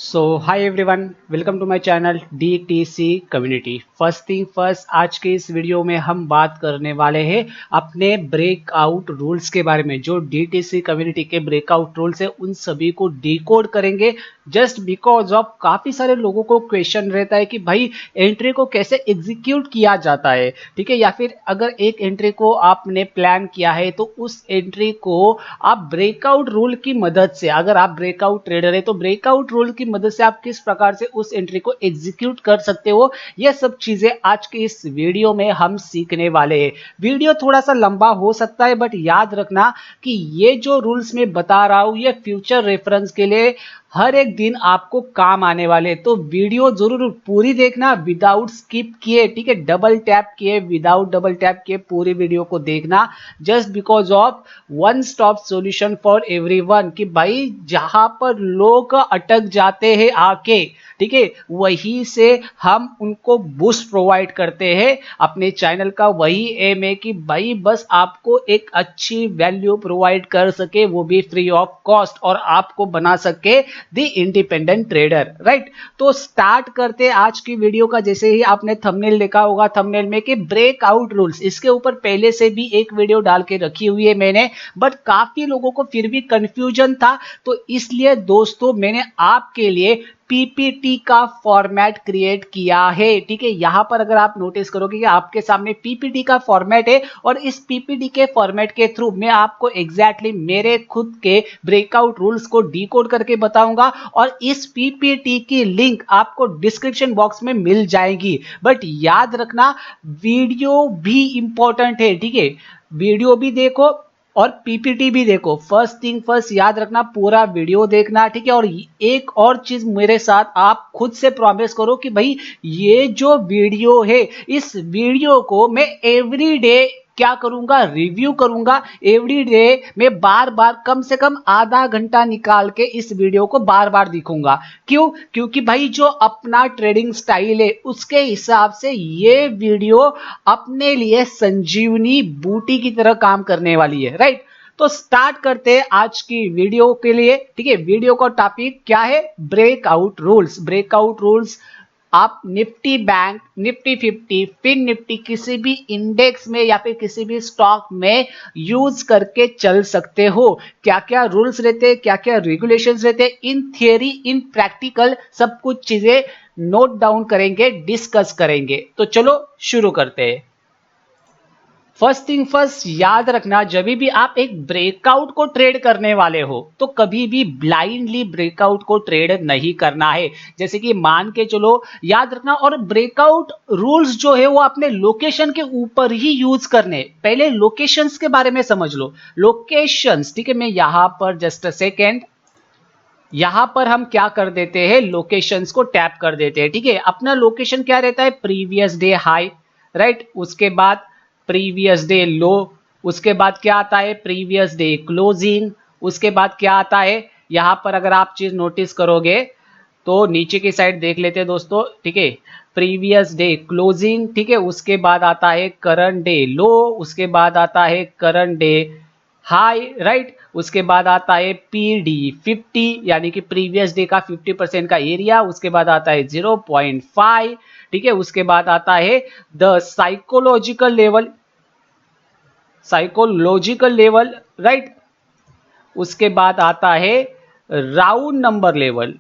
So hi everyone, welcome to my channel DTC community. First thing first, आज के इस video में हम बात करने वाले हैं अपने ब्रेकआउट रूल्स के बारे में। जो DTC कम्युनिटी के ब्रेकआउट रूल्स है उन सभी को डिकोड करेंगे। जस्ट बिकॉज ऑफ काफी सारे लोगों को क्वेश्चन रहता है कि भाई एंट्री को कैसे एग्जीक्यूट किया जाता है, ठीक है, या फिर अगर एक एंट्री को आपने प्लान किया है तो उस एंट्री को आप ब्रेकआउट रूल की मदद से, अगर आप ब्रेकआउट ट्रेडर है तो ब्रेकआउट रूल की मदद से आप किस प्रकार से उस एंट्री को एग्जीक्यूट कर सकते हो। ये सब चीजें आज के इस वीडियो में हम सीखने वाले हैं। वीडियो थोड़ा सा लंबा हो सकता है, बट याद रखना कि ये जो रूल्स मैं बता रहा हूं ये फ्यूचर रेफरेंस के लिए हर एक दिन आपको काम आने वाले। तो वीडियो जरूर पूरी देखना विदाउट स्किप किए, ठीक है, डबल टैप किए, विदाउट डबल टैप किए पूरी वीडियो को देखना। Just because of one stop solution for everyone, कि भाई जहां पर लोग अटक जाते हैं आके, ठीक है, वहीं से हम उनको बूस्ट प्रोवाइड करते हैं। अपने चैनल का वही एम है कि भाई बस आपको एक अच्छी वैल्यू प्रोवाइड कर सके, वो भी फ्री ऑफ कॉस्ट, और आपको बना सके द इंडिपेंडेंट ट्रेडर, राइट। तो स्टार्ट करते आज की वीडियो का। जैसे ही आपने थंबनेल देखा होगा, थंबनेल में कि ब्रेकआउट रूल्स, इसके ऊपर पहले से भी एक वीडियो डाल के रखी हुई है मैंने, बट काफी लोगों को फिर भी कंफ्यूजन था। तो इसलिए दोस्तों मैंने आपके लिए पीपीटी का फॉर्मेट क्रिएट किया है, ठीक है। यहां पर अगर आप नोटिस करोगे कि आपके सामने पीपीटी का फॉर्मेट है, और इस पीपीटी के फॉर्मेट के थ्रू मैं आपको एग्जैक्टली मेरे खुद के ब्रेकआउट रूल्स को डिकोड करके बताऊंगा, और इस पीपीटी की लिंक आपको डिस्क्रिप्शन बॉक्स में मिल जाएगी। बट याद रखना वीडियो भी इंपॉर्टेंट है, ठीक है, वीडियो भी देखो और पीपीटी भी देखो। फर्स्ट थिंग फर्स्ट, याद रखना पूरा वीडियो देखना, ठीक है। और एक और चीज मेरे साथ आप खुद से प्रॉमिस करो कि भाई ये जो वीडियो है, इस वीडियो को मैं एवरी डे क्या करूंगा, रिव्यू करूंगा। एवरी डे मैं बार बार कम से कम आधा घंटा निकाल के इस वीडियो को बार बार दिखूंगा। क्यों? क्योंकि भाई जो अपना ट्रेडिंग स्टाइल है उसके हिसाब से ये वीडियो अपने लिए संजीवनी बूटी की तरह काम करने वाली है, राइट। तो स्टार्ट करते हैं आज की वीडियो के लिए, ठीक है। वीडियो का टॉपिक क्या है? Breakout rules. ब्रेकआउट रूल्स आप Nifty bank, Nifty 50, Fin Nifty किसी भी इंडेक्स में या फिर किसी भी स्टॉक में यूज करके चल सकते हो। क्या क्या रूल्स रहते हैं, क्या क्या रेगुलेशंस रहते हैं, इन थियरी इन प्रैक्टिकल सब कुछ चीजें नोट डाउन करेंगे, डिस्कस करेंगे। तो चलो शुरू करते हैं। फर्स्ट थिंग फर्स्ट, याद रखना जब भी आप एक ब्रेकआउट को ट्रेड करने वाले हो तो कभी भी ब्लाइंडली ब्रेकआउट को ट्रेड नहीं करना है। जैसे कि मान के चलो, याद रखना, और ब्रेकआउट रूल्स जो है वो अपने लोकेशन के ऊपर ही यूज करने। पहले लोकेशंस के बारे में समझ लो। लोकेशंस, ठीक है, मैं यहां पर जस्ट अ सेकेंड, यहां पर हम क्या कर देते हैं, लोकेशंस को टैप कर देते हैं, ठीक है। अपना लोकेशन क्या रहता है? Previous day high, right. उसके बाद प्रीवियस डे लो, उसके बाद क्या आता है? Previous day closing. उसके बाद क्या आता है? यहां पर अगर आप चीज नोटिस करोगे तो नीचे की साइड देख लेते हैं दोस्तों, ठीक है, प्रीवियस डे क्लोजिंग, ठीक है। उसके बाद आता है करंट डे लो, उसके बाद आता है करंट डे हाई, राइट। उसके बाद आता है PD50, यानी कि प्रीवियस डे का 50% का एरिया। उसके बाद आता है 0.5, ठीक है। उसके बाद आता है the psychological level, psychological level, right. उसके बाद आता है राउंड नंबर लेवल,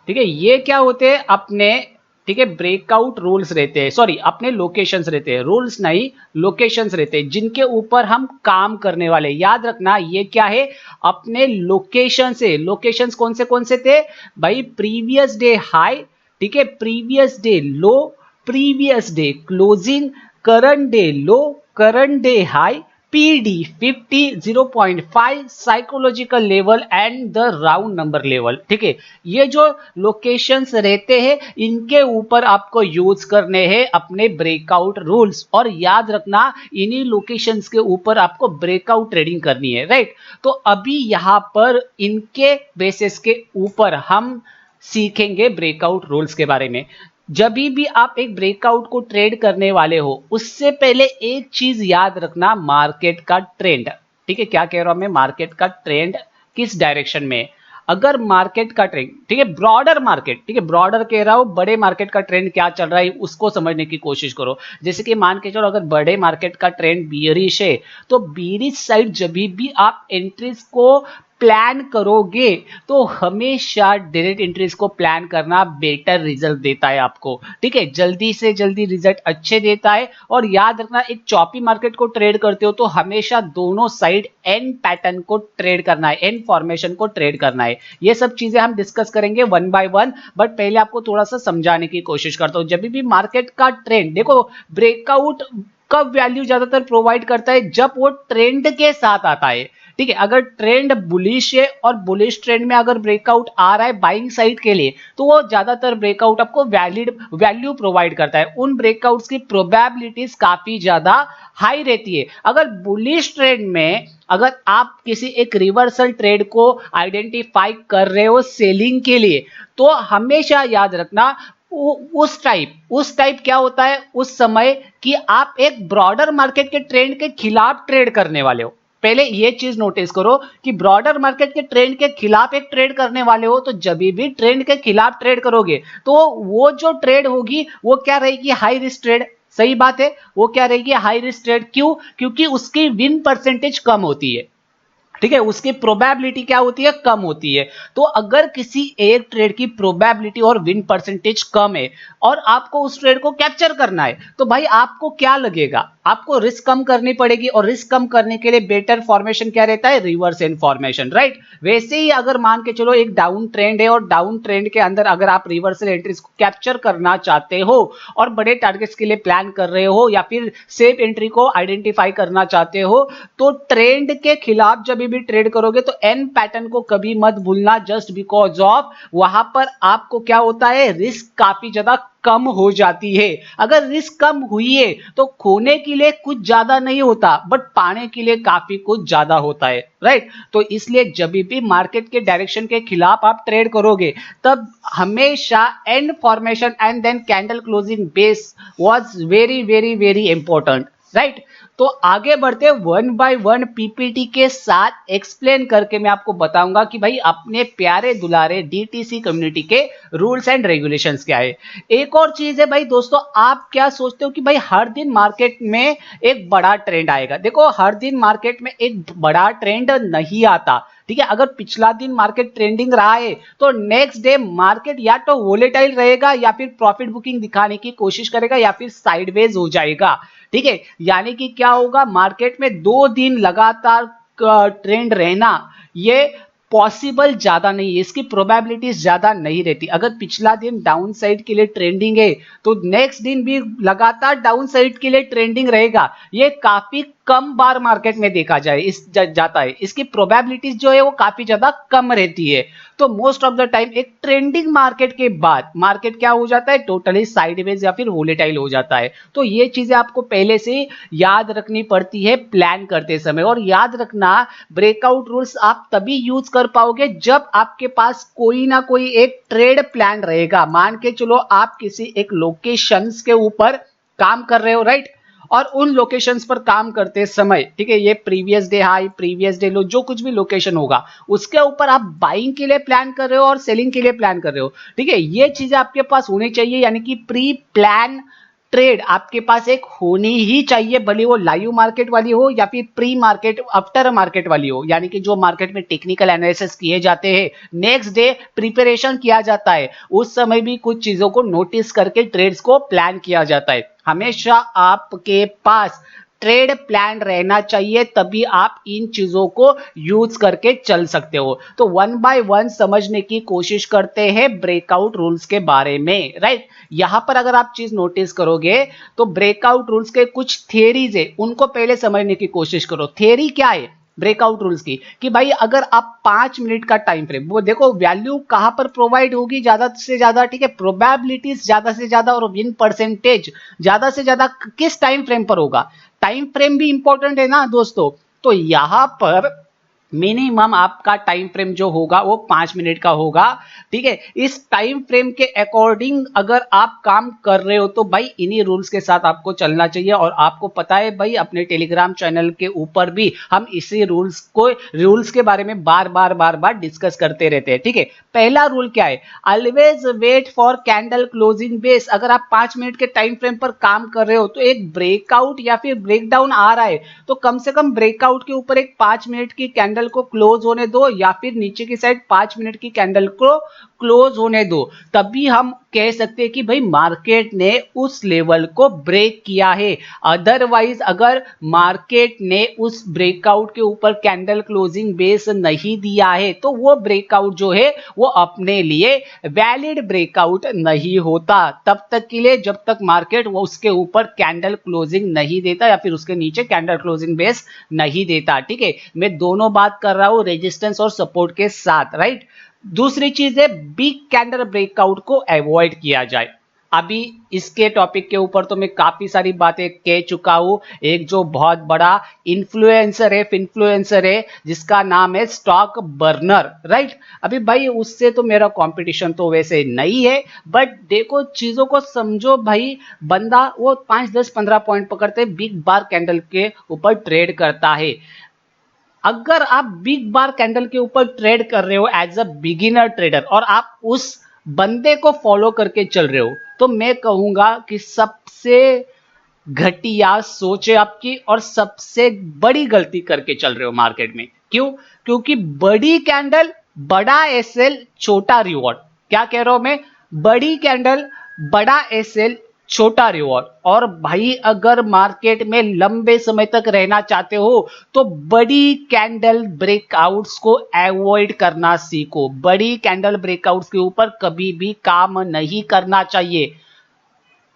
ठीक है। ये क्या होते हैं? अपने, ठीक है, ब्रेकआउट रूल्स रहते हैं, सॉरी अपने लोकेशंस रहते हैं, रूल्स नहीं लोकेशंस रहते हैं, जिनके ऊपर हम काम करने वाले। याद रखना ये क्या है? अपने लोकेशन से। लोकेशंस कौन से थे भाई? प्रीवियस डे हाई, ठीक है, previous day low, previous day closing, current day low, current day high, PD50, 0.5, psychological level and the round number level, ठीक है। ये जो लोकेशंस रहते हैं इनके ऊपर आपको यूज करने हैं अपने ब्रेकआउट रूल्स, और याद रखना इन्हीं लोकेशंस के ऊपर आपको ब्रेकआउट ट्रेडिंग करनी है, राइट। तो अभी यहां पर इनके बेसिस के ऊपर हम सीखेंगे ब्रेकआउट रूल्स के बारे में। जब भी आप एक ब्रेकआउट को ट्रेड करने वाले हो उससे पहले एक चीज याद रखना, मार्केट का ट्रेंड, ठीक है, क्या कह रहा हूं मैं, मार्केट का ट्रेंड किस डायरेक्शन में है। अगर मार्केट का ट्रेंड, ठीक है, ब्रॉडर मार्केट, ठीक है, ब्रॉडर कह रहा हूं, बड़े मार्केट का ट्रेंड क्या चल रहा है उसको समझने की कोशिश करो। जैसे कि मान के चलो अगर बड़े मार्केट का ट्रेंड बियरिश है, तो बियरिश साइड जब भी आप एंट्रीज को प्लान करोगे तो हमेशा डायरेक्ट एंट्रीज को प्लान करना बेटर रिजल्ट देता है आपको, ठीक है, जल्दी से जल्दी रिजल्ट अच्छे देता है। और याद रखना, एक चॉपी मार्केट को ट्रेड करते हो तो हमेशा दोनों साइड एन पैटर्न को ट्रेड करना है, एन फॉर्मेशन को ट्रेड करना है। ये सब चीजें हम डिस्कस करेंगे वन बाय वन, बट पहले आपको थोड़ा सा समझाने की कोशिश करता हूं। जब भी मार्केट का ट्रेंड देखो, ब्रेकआउट कब वैल्यू ज्यादातर प्रोवाइड करता है, जब वो ट्रेंड के साथ आता है, ठीक है। अगर ट्रेंड बुलिश है और बुलिश ट्रेंड में अगर ब्रेकआउट आ रहा है बाइंग साइड के लिए, तो वो ज्यादातर ब्रेकआउट आपको वैलिड वैल्यू प्रोवाइड करता है, उन ब्रेकआउट्स की प्रोबेबिलिटीज काफी ज्यादा हाई रहती है। अगर बुलिश ट्रेंड में अगर आप किसी एक रिवर्सल ट्रेड को आइडेंटिफाई कर रहे हो सेलिंग के लिए, तो हमेशा याद रखना उस टाइप क्या होता है उस समय कि आप एक ब्रॉडर मार्केट के ट्रेंड के खिलाफ ट्रेड करने वाले हो। पहले ये चीज नोटिस करो कि ब्रॉडर मार्केट के ट्रेंड के खिलाफ एक ट्रेड करने वाले हो, तो जब भी ट्रेंड के खिलाफ ट्रेड करोगे तो वो जो ट्रेड होगी वो क्या रहेगी, हाई रिस्क ट्रेड। सही बात है, वो क्या रहेगी, हाई रिस्क ट्रेड। क्यों? क्योंकि उसकी विन परसेंटेज कम होती है, ठीक है, उसकी प्रोबेबिलिटी क्या होती है, कम होती है। तो अगर किसी एक ट्रेड की प्रोबेबिलिटी और विन परसेंटेज कम है और आपको उस ट्रेड को कैप्चर करना है, तो भाई आपको क्या लगेगा, आपको रिस्क कम करनी पड़ेगी। और रिस्क कम करने के लिए बेटर फॉर्मेशन क्या रहता है, रिवर्स एंड फॉर्मेशन, राइट। वैसे ही अगर मान के चलो एक डाउन ट्रेंड है और डाउन ट्रेंड के अंदर अगर आप रिवर्सल एंट्रीज को कैप्चर करना चाहते हो और बड़े टारगेट्स के लिए प्लान कर रहे हो या फिर सेफ एंट्री को आइडेंटिफाई करना चाहते हो, तो ट्रेंड के खिलाफ जब भी ट्रेड करोगे तो एन पैटर्न को कभी मत भूलना, जस्ट बिकॉज ऑफ वहां पर आपको क्या होता है, रिस्क काफी ज्यादा कम हो जाती है। अगर रिस्क कम हुई है तो खोने के लिए कुछ ज्यादा नहीं होता, बट पाने के लिए काफी कुछ ज्यादा होता है, राइट। तो इसलिए जब भी मार्केट के डायरेक्शन के खिलाफ आप ट्रेड करोगे, तब हमेशा N formation and then candle closing base was very very very important, right. तो आगे बढ़ते वन बाय वन पीपीटी के साथ एक्सप्लेन करके मैं आपको बताऊंगा कि भाई अपने प्यारे दुलारे डीटीसी कम्युनिटी के रूल्स एंड रेगुलेशंस क्या है। एक और चीज है भाई दोस्तों, आप क्या सोचते हो कि भाई हर दिन मार्केट में एक बड़ा ट्रेंड आएगा। देखो, हर दिन मार्केट में एक बड़ा ट्रेंड नहीं आता, ठीक है। अगर पिछला दिन मार्केट ट्रेंडिंग रहा है तो नेक्स्ट डे मार्केट या तो वोलेटाइल रहेगा या फिर प्रॉफिट बुकिंग दिखाने की कोशिश करेगा या फिर साइडवेज हो जाएगा, ठीक है। यानी कि क्या होगा, मार्केट में 2 दिन लगातार ट्रेंड रहना ये पॉसिबल ज्यादा नहीं है, इसकी प्रोबेबिलिटीज ज्यादा नहीं रहती। अगर पिछला दिन डाउन साइड के लिए ट्रेंडिंग है तो नेक्स्ट दिन भी लगातार डाउन साइड के लिए ट्रेंडिंग रहेगा, ये काफी कम बार मार्केट में देखा जाता है। इसकी प्रोबेबिलिटीज जो है वो काफी ज्यादा कम रहती है। तो मोस्ट ऑफ द टाइम एक ट्रेंडिंग मार्केट के बाद मार्केट क्या हो जाता है, टोटली साइडवेज या फिर वोलेटाइल हो जाता है। तो ये चीजें आपको पहले से याद रखनी पड़ती है प्लान करते समय। और याद रखना, ब्रेकआउट रूल्स आप तभी यूज कर पाओगे जब आपके पास कोई ना कोई एक ट्रेड प्लान रहेगा। मान के चलो आप किसी एक लोकेशंस के ऊपर काम कर रहे हो, राइट, और उन लोकेशंस पर काम करते समय, ठीक है, ये previous day high, previous day लो, जो कुछ भी लोकेशन होगा उसके ऊपर आप बाइंग के लिए प्लान कर रहे हो और सेलिंग के लिए प्लान कर रहे हो, ठीक है। ये चीजें आपके पास होनी चाहिए, यानी कि प्री प्लान ट्रेड आपके पास एक होनी ही चाहिए, भले वो लाइव मार्केट वाली हो या फिर प्री मार्केट आफ्टर मार्केट वाली हो। यानी कि जो मार्केट में टेक्निकल एनालिसिस किए जाते हैं, नेक्स्ट डे प्रिपरेशन किया जाता है, उस समय भी कुछ चीजों को नोटिस करके ट्रेड्स को प्लान किया जाता है। हमेशा आपके पास ट्रेड प्लान रहना चाहिए, तभी आप इन चीजों को यूज करके चल सकते हो। तो वन बाय वन समझने की कोशिश करते हैं ब्रेकआउट रूल्स के बारे में, राइट। यहां पर अगर आप चीज नोटिस करोगे तो ब्रेकआउट रूल्स के कुछ थियरीज है, उनको पहले समझने की कोशिश करो। थियरी क्या है ब्रेकआउट रूल्स की, कि भाई अगर आप 5 मिनट का टाइम फ्रेम, वो देखो वैल्यू कहां पर प्रोवाइड होगी ज्यादा से ज्यादा, ठीक है, प्रोबेबिलिटीज ज्यादा से ज्यादा और विन परसेंटेज ज्यादा से ज्यादा किस टाइम फ्रेम पर होगा। टाइम फ्रेम भी इंपॉर्टेंट है ना दोस्तों। तो यहां पर मिनिमम आपका टाइम फ्रेम जो होगा वो 5 मिनट का होगा। ठीक है, इस टाइम फ्रेम के अकॉर्डिंग अगर आप काम कर रहे हो तो भाई इन्हीं रूल्स के साथ आपको चलना चाहिए। और आपको पता है भाई अपने टेलीग्राम चैनल के ऊपर भी हम इसी रूल्स के बारे में बार बार डिस्कस करते रहते हैं। ठीक है, पहला रूल क्या है, always wait for candle closing base. अगर आप 5 मिनट के टाइम फ्रेम पर काम कर रहे हो तो एक ब्रेकआउट या फिर ब्रेकडाउन आ रहा है तो कम से कम ब्रेकआउट के ऊपर एक 5 मिनट की कैंडल को क्लोज होने दो, या फिर नीचे की साइड 5 मिनट की कैंडल को क्लोज होने दो। तभी हम कह सकते हैं कि भाई मार्केट ने उस लेवल को ब्रेक किया है। अदरवाइज अगर मार्केट ने उस ब्रेकआउट के ऊपर कैंडल क्लोजिंग बेस नहीं दिया है तो वो ब्रेकआउट जो है वो अपने लिए वैलिड ब्रेकआउट नहीं होता तब तक के लिए जब तक मार्केट वो उसके ऊपर कैंडल क्लोजिंग नहीं देता या फिर उसके नीचे कैंडल क्लोजिंग बेस नहीं देता। ठीक है, मैं दोनों बात कर रहा हूं रेजिस्टेंस और सपोर्ट के साथ, राइट। दूसरी चीज है बिग कैंडल ब्रेकआउट को अवॉइड किया जाए। अभी इसके टॉपिक के ऊपर तो मैं काफी सारी बातें कह चुका हूं। एक जो बहुत बड़ा इन्फ्लुएंसर है जिसका नाम है स्टॉक बर्नर, राइट। अभी भाई उससे तो मेरा कंपटीशन तो वैसे नहीं है, बट देखो चीजों को समझो भाई। बंदा वो 5 10 15 पॉइंट पकड़ते बिग बार कैंडल के ऊपर ट्रेड करता है। अगर आप बिग बार कैंडल के ऊपर ट्रेड कर रहे हो एज अ बिगिनर ट्रेडर और आप उस बंदे को फॉलो करके चल रहे हो तो मैं कहूंगा कि सबसे घटिया सोच है आपकी और सबसे बड़ी गलती करके चल रहे हो मार्केट में। क्यों? क्योंकि बड़ी कैंडल बड़ा एसएल छोटा रिवॉर्ड। क्या कह रहा हूं मैं? बड़ी कैंडल बड़ा एसएल छोटा रिवॉर्ड। और भाई अगर मार्केट में लंबे समय तक रहना चाहते हो तो बड़ी कैंडल ब्रेकआउट्स को अवॉइड करना सीखो। बड़ी कैंडल ब्रेकआउट्स के ऊपर कभी भी काम नहीं करना चाहिए,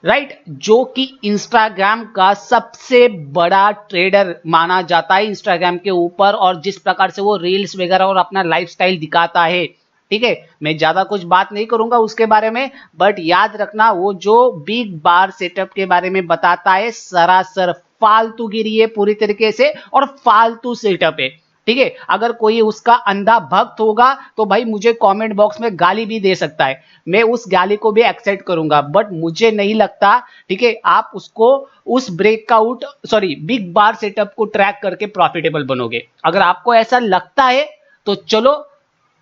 राइट। जो कि इंस्टाग्राम का सबसे बड़ा ट्रेडर माना जाता है इंस्टाग्राम के ऊपर, और जिस प्रकार से वो रील्स वगैरह और अपना लाइफस्टाइल दिखाता है। ठीक है, मैं ज्यादा कुछ बात नहीं करूंगा उसके बारे में, बट याद रखना वो जो बिग बार सेटअप के बारे में बताता है सरासर फालतूगिरी है पूरी तरीके से और फालतू सेटअप है। ठीक है, अगर कोई उसका अंधा भक्त होगा तो भाई मुझे कमेंट बॉक्स में गाली भी दे सकता है, मैं उस गाली को भी एक्सेप्ट करूंगा, बट मुझे नहीं लगता ठीक है आप उसको उस ब्रेकआउट सॉरी बिग बार सेटअप को ट्रैक करके प्रॉफिटेबल बनोगे। अगर आपको ऐसा लगता है तो चलो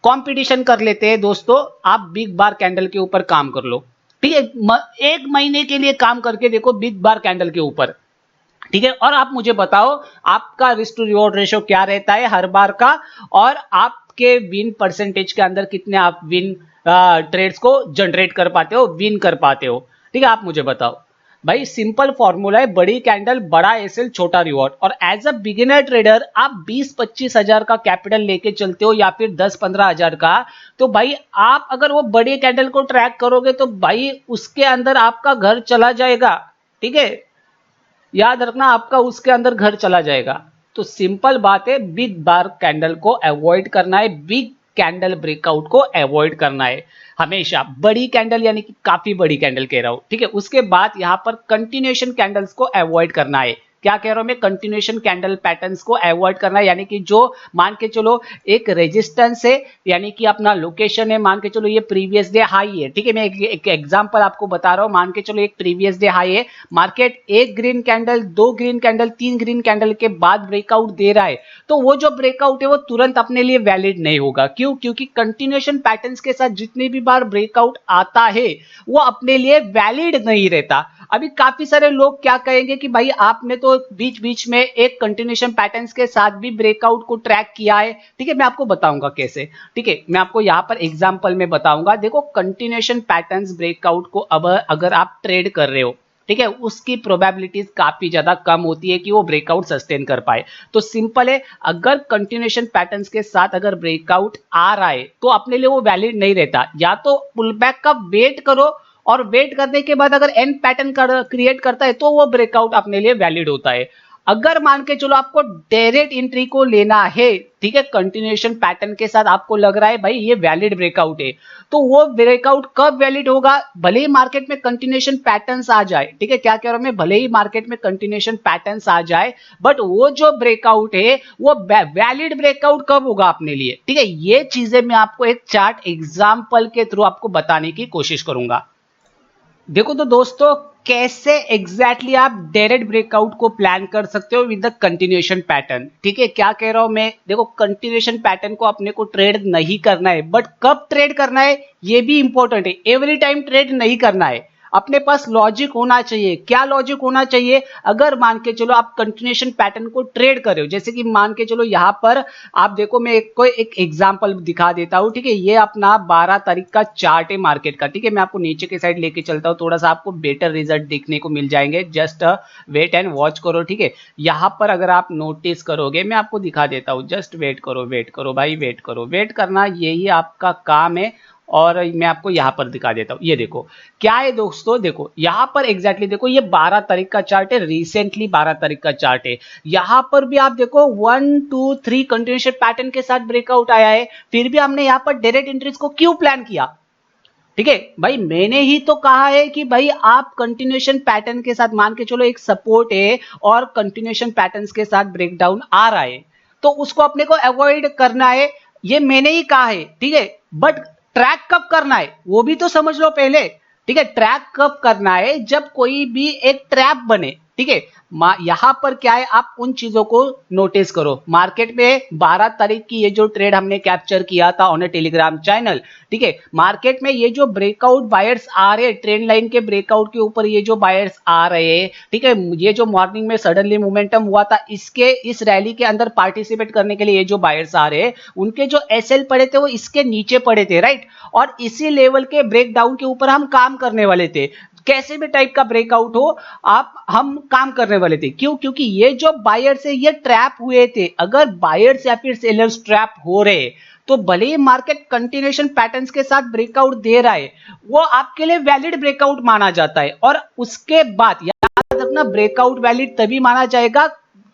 कंपटीशन कर लेते हैं दोस्तों, आप बिग बार कैंडल के ऊपर काम कर लो। ठीक है, एक महीने के लिए काम करके देखो बिग बार कैंडल के ऊपर। ठीक है, और आप मुझे बताओ आपका रिस्क टू रिवॉर्ड रेशियो क्या रहता है हर बार का, और आपके विन परसेंटेज के अंदर कितने आप विन ट्रेड्स को जनरेट कर पाते हो, विन कर पाते हो। ठीक है, आप मुझे बताओ। भाई सिंपल फॉर्मूला है, बड़ी कैंडल बड़ा एसएल छोटा रिवॉर्ड। और एज अ बिगिनर ट्रेडर आप 20 25 हजार का कैपिटल लेके चलते हो या फिर 10 15 हजार का, तो भाई आप अगर वो बड़ी कैंडल को ट्रैक करोगे तो भाई उसके अंदर आपका घर चला जाएगा। ठीक है, याद रखना आपका उसके अंदर घर चला जाएगा। तो सिंपल बात है, बिग बार कैंडल को अवॉइड करना है, बिग कैंडल ब्रेकआउट को अवॉइड करना है हमेशा। बड़ी कैंडल यानी कि काफी बड़ी कैंडल कह रहा हूं। ठीक है, उसके बाद यहां पर कंटिन्यूएशन कैंडल्स को अवॉइड करना है। क्या कह रहा हूं मैं? कंटिन्यूएशन कैंडल पैटर्न्स को अवॉइड करना है, यानी कि जो मान के चलो एक रेजिस्टेंस है यानी कि अपना लोकेशन है, मान के चलो ये प्रीवियस डे हाई है। ठीक है, मैं एक एग्जांपल आपको बता रहा हूं, मान के चलो एक प्रीवियस डे हाई है, मार्केट एक ग्रीन कैंडल, दो ग्रीन कैंडल, तीन ग्रीन कैंडल के बाद ब्रेकआउट दे रहा है, तो वो जो ब्रेकआउट है वो तुरंत अपने लिए वैलिड नहीं होगा। क्यों? क्योंकि कंटिन्यूएशन पैटर्न्स के साथ जितनी भी बार ब्रेकआउट आता है वो अपने लिए वैलिड नहीं रहता। अभी काफी सारे लोग क्या कहेंगे कि भाई आपने तो बीच बीच में एक कंटिन्यूएशन पैटर्न्स के साथ भी ब्रेकआउट को ट्रैक किया है। ठीक है, मैं आपको बताऊंगा कैसे। ठीक है, मैं आपको यहां पर एग्जांपल में बताऊंगा। देखो कंटिन्यूएशन पैटर्न्स ब्रेकआउट को अब अगर आप ट्रेड कर रहे हो, ठीक है, उसकी प्रोबेबिलिटीज काफी ज्यादा कम होती है कि वो ब्रेकआउट सस्टेन कर पाए। तो सिंपल है, अगर कंटिन्यूएशन पैटर्न्स के साथ अगर ब्रेकआउट आ रहा है तो अपने लिए वो वैलिड नहीं रहता। या तो पुल बैक का वेट करो, और वेट करने के बाद अगर एंड पैटर्न क्रिएट करता है तो वो ब्रेकआउट अपने लिए वैलिड होता है। अगर मान के चलो आपको डायरेक्ट एंट्री को लेना है, ठीक है, कंटिन्यूएशन पैटर्न के साथ आपको लग रहा है भाई ये वैलिड ब्रेकआउट है, तो वो ब्रेकआउट कब वैलिड होगा? भले ही मार्केट में कंटिन्यूएशन पैटर्न्स आ जाए, ठीक है, क्या कह रहा हूं मैं, भले ही मार्केट में कंटिन्यूएशन पैटर्न्स आ जाए, बट वो जो ब्रेकआउट है वो वैलिड ब्रेकआउट कब होगा अपने लिए, ठीक है। ये चीजें मैं आपको एक चार्ट एग्जांपल के थ्रू आपको बताने की कोशिश करूंगा। देखो तो दोस्तों, कैसे एग्जैक्टली आप डायरेक्ट ब्रेकआउट को प्लान कर सकते हो विद द कंटिन्यूएशन पैटर्न, ठीक है। क्या कह रहा हूं मैं, देखो कंटिन्यूएशन पैटर्न को अपने को ट्रेड नहीं करना है, बट कब ट्रेड करना है ये भी इंपॉर्टेंट है। एवरी टाइम ट्रेड नहीं करना है, अपने पास लॉजिक होना चाहिए। क्या लॉजिक होना चाहिए? अगर मान के चलो आप कंटिन्यूएशन पैटर्न को ट्रेड कर रहे हो, जैसे कि मान के चलो यहां पर आप देखो, मैं एक एग्जांपल दिखा देता हूं, ठीक है। ये अपना 12 तारीख का चार्ट है मार्केट का, ठीक है। मैं आपको नीचे के साइड लेके चलता हूं, थोड़ा सा आपको बेटर रिजल्ट देखने को मिल जाएंगे। जस्ट वेट एंड वॉच करो, ठीक है। यहां पर अगर आप नोटिस करोगे, मैं आपको दिखा देता हूं, जस्ट वेट करो भाई, वेट करो। वेट करना यही आपका काम है, और मैं आपको यहां पर दिखा देता हूं। ये देखो क्या है दोस्तों, देखो यहां पर एग्जैक्टली देखो, ये 12 तारीख का चार्ट है, रिसेंटली 12 तारीख का चार्ट है। यहां पर भी आप देखो 1 2 3 कंटिन्यूएशन पैटर्न के साथ ब्रेकआउट आया है, फिर भी हमने यहां पर डायरेक्ट एंट्रीज को क्यों प्लान किया? ठीक है भाई, मैंने ही तो कहा है कि भाई आप कंटिन्यूएशन पैटर्न के साथ, मान के चलो एक सपोर्ट है और कंटिन्यूएशन पैटर्न्स के साथ ब्रेकडाउन आ रहा है, तो उसको अपने को अवॉइड करना है, ये मैंने ही कहा है, ठीक है। बट ट्रैक कब करना है वो भी तो समझ लो पहले, ठीक है। ट्रैक कब करना है? जब कोई भी एक ट्रैप बने, ठीक है। यहां पर क्या है, आप उन चीजों को नोटिस करो। मार्केट में 12 तारीख की ये जो ट्रेड हमने कैप्चर किया था ऑन ए टेलीग्राम चैनल, ठीक है, मार्केट में ये जो ब्रेकआउट बायर्स आ रहे हैं, ट्रेंड लाइन के ब्रेकआउट के ऊपर ये जो बायर्स आ रहे हैं, ठीक है, ये जो मॉर्निंग में सडनली मोमेंटम हुआ था, इसके इस रैली के अंदर पार्टिसिपेट करने के लिए ये जो बायर्स आ रहे हैं, उनके जो एसएल पड़े थे वो इसके नीचे पड़े थे, राइट। और इसी लेवल के ब्रेकडाउन के ऊपर हम काम करने वाले थे, कैसे भी टाइप का ब्रेकआउट हो हम काम करने वाले थे। क्यों? क्योंकि ये जो बायर्स है ये ट्रैप हुए थे। अगर बायर्स या फिर सेलर्स ट्रैप हो रहे तो भले ही मार्केट कंटिन्यूएशन पैटर्न्स के साथ ब्रेकआउट दे रहा है, वो आपके लिए वैलिड ब्रेकआउट माना जाता है। और उसके बाद याद रखना, ब्रेकआउट वैलिड तभी माना जाएगा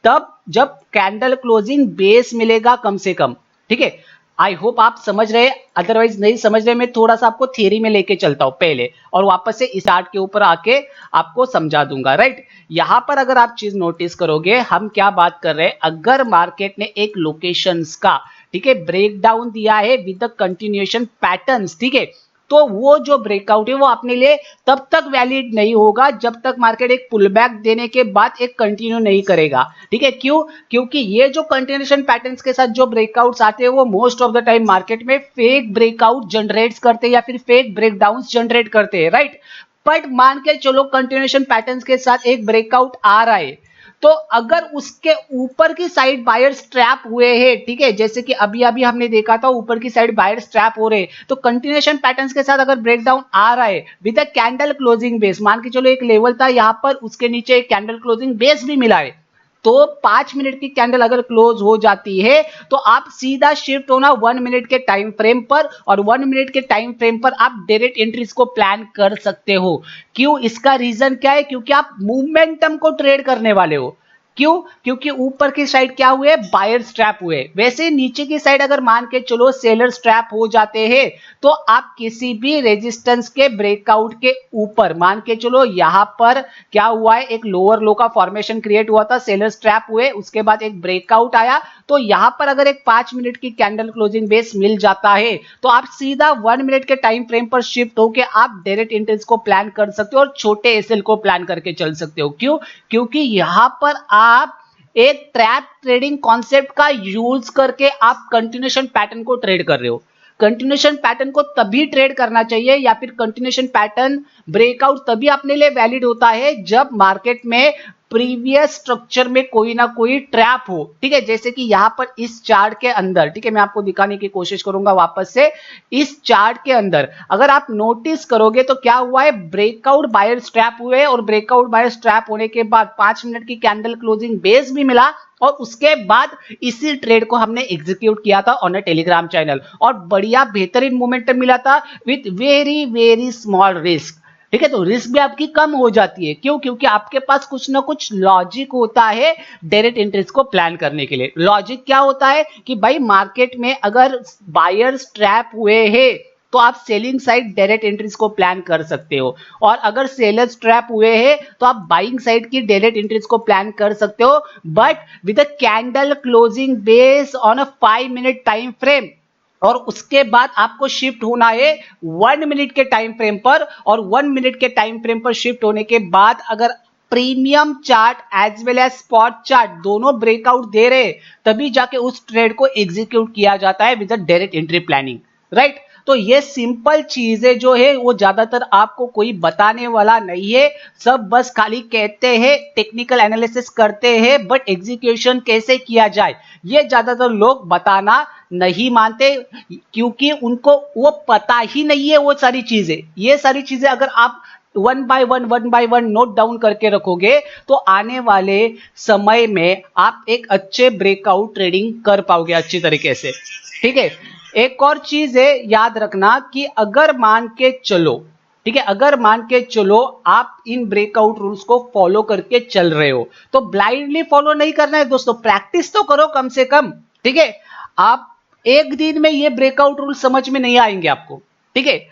तब जब कैंडल क्लोजिंग बेस मिलेगा कम से कम, ठीक है। आई होप आप समझ रहे, अदरवाइज नहीं समझ रहे, मैं थोड़ा सा आपको थियरी में लेके चलता हूं पहले, और वापस से इस चार्ट के ऊपर आके आपको समझा दूंगा, राइट। यहां पर अगर आप चीज नोटिस करोगे, हम क्या बात कर रहे हैं, अगर मार्केट ने एक लोकेशंस का, ठीक है, ब्रेकडाउन दिया है विद द कंटिन्यूएशन पैटर्न्स, ठीक है, तो वो जो ब्रेकआउट है वो अपने लिए तब तक वैलिड नहीं होगा जब तक मार्केट एक पुलबैक देने के बाद एक कंटिन्यू नहीं करेगा, ठीक है। क्यों? क्योंकि ये जो कंटिन्यूएशन पैटर्न्स के साथ जो ब्रेकआउट्स आते हैं वो most of the time market में फेक ब्रेकआउट जनरेट्स करते हैं या फिर फेक ब्रेकडाउन्स जनरेट करते हैं, राइट। बट मान के चलो कंटिन्यूएशन पैटर्न्स के साथ एक ब्रेकआउट आ रहा है, तो अगर उसके ऊपर की साइड बायर्स ट्रैप हुए हैं, ठीक है, जैसे कि अभी अभी हमने देखा था ऊपर की साइड बायर्स ट्रैप हो रहे हैं, तो कंटिन्यूएशन पैटर्न्स के साथ अगर ब्रेकडाउन आ रहा है with a candle closing base, मान के चलो एक लेवल था यहां पर, उसके नीचे एक कैंडल क्लोजिंग बेस भी मिला है, तो 5 मिनट की कैंडल अगर क्लोज हो जाती है तो आप सीधा शिफ्ट होना 1 मिनट के टाइम फ्रेम पर, और 1 मिनट के टाइम फ्रेम पर आप डायरेक्ट एंट्रीज को प्लान कर सकते हो। क्यों? इसका रीजन क्या है? क्योंकि आप मोमेंटम को ट्रेड करने वाले हो। क्यों? क्योंकि ऊपर की साइड क्या हुए, बायर्स ट्रैप हुए। वैसे नीचे की साइड अगर मान के चलो सेलर्स ट्रैप हो जाते हैं, तो आप किसी भी रेजिस्टेंस के ब्रेकआउट के ऊपर, मान के चलो यहां पर क्या हुआ है, एक लोअर लो का फॉर्मेशन क्रिएट हुआ था, सेलर्स ट्रैप हुए, उसके बाद एक ब्रेकआउट आया, तो यहां पर अगर एक 5 मिनट की कैंडल क्लोजिंग बेस मिल जाता है तो आप सीधा 1 मिनट के टाइम फ्रेम पर शिफ्ट होकर आप डायरेक्ट एंट्रीज को प्लान कर सकते हो और छोटे एसएल को प्लान करके चल सकते हो। क्यों? क्योंकि यहां पर आप एक ट्रैप ट्रेडिंग कॉन्सेप्ट का यूज करके आप कंटिन्यूएशन पैटर्न को ट्रेड कर रहे हो। कंटिन्यूएशन पैटर्न को तभी ट्रेड करना चाहिए, या फिर कंटिन्यूएशन पैटर्न ब्रेकआउट तभी अपने लिए वैलिड होता है जब मार्केट में प्रीवियस स्ट्रक्चर में कोई ना कोई ट्रैप हो, ठीक है। जैसे कि यहां पर इस चार्ट के अंदर, ठीक है, मैं आपको दिखाने की कोशिश करूंगा वापस से, इस चार्ट के अंदर अगर आप नोटिस करोगे तो क्या हुआ है, ब्रेकआउट बायर्स ट्रैप हुए, और ब्रेकआउट बायर्स ट्रैप होने के बाद 5 मिनट की कैंडल क्लोजिंग बेस भी मिला, और उसके बाद इसी ट्रेड को हमने एग्जीक्यूट किया था ऑन अ टेलीग्राम चैनल, और बढ़िया बेहतरीन मोमेंटम मिला था with very very small risk. ठीक है, तो रिस्क भी आपकी कम हो जाती है। क्यों? क्योंकि आपके पास कुछ ना कुछ लॉजिक होता है डायरेक्ट एंट्रीज को प्लान करने के लिए। लॉजिक क्या होता है कि भाई मार्केट में अगर बायर्स ट्रैप हुए हैं तो आप सेलिंग साइड डायरेक्ट एंट्रीज को प्लान कर सकते हो, और अगर सेलर्स ट्रैप हुए हैं तो आप बाइंग साइड की डायरेक्ट एंट्रीज को प्लान कर सकते हो, but with a candle closing base on a 5 minute time frame. और उसके बाद आपको शिफ्ट होना है 1 मिनट के टाइम फ्रेम पर, और 1 मिनट के टाइम फ्रेम पर शिफ्ट होने के बाद अगर premium chart as well as spot chart दोनों ब्रेकआउट दे रहे तभी जाके उस ट्रेड को एग्जीक्यूट किया जाता है with direct entry planning, right. तो ये सिंपल चीजें जो है वो ज्यादातर आपको कोई बताने वाला नहीं है, सब बस खाली कहते हैं, टेक्निकल एनालिसिस करते हैं, बट एग्जीक्यूशन कैसे किया जाए ये ज्यादातर लोग बताना नहीं मानते, क्योंकि उनको वो पता ही नहीं है वो सारी चीजें। ये सारी चीजें अगर आप one by one note down करके रखोगे तो आने वाले समय में आप एक अच्छे ब्रेकआउट ट्रेडिंग कर पाओगे अच्छी तरीके से, ठीक है। एक और चीज है याद रखना कि अगर मान के चलो, ठीक है, अगर मान के चलो आप इन ब्रेकआउट रूल्स को फॉलो करके चल रहे हो तो ब्लाइंडली फॉलो नहीं करना है दोस्तों, प्रैक्टिस तो करो कम से कम, ठीक है। आप एक दिन में ये ब्रेकआउट रूल समझ में नहीं आएंगे आपको, ठीक है।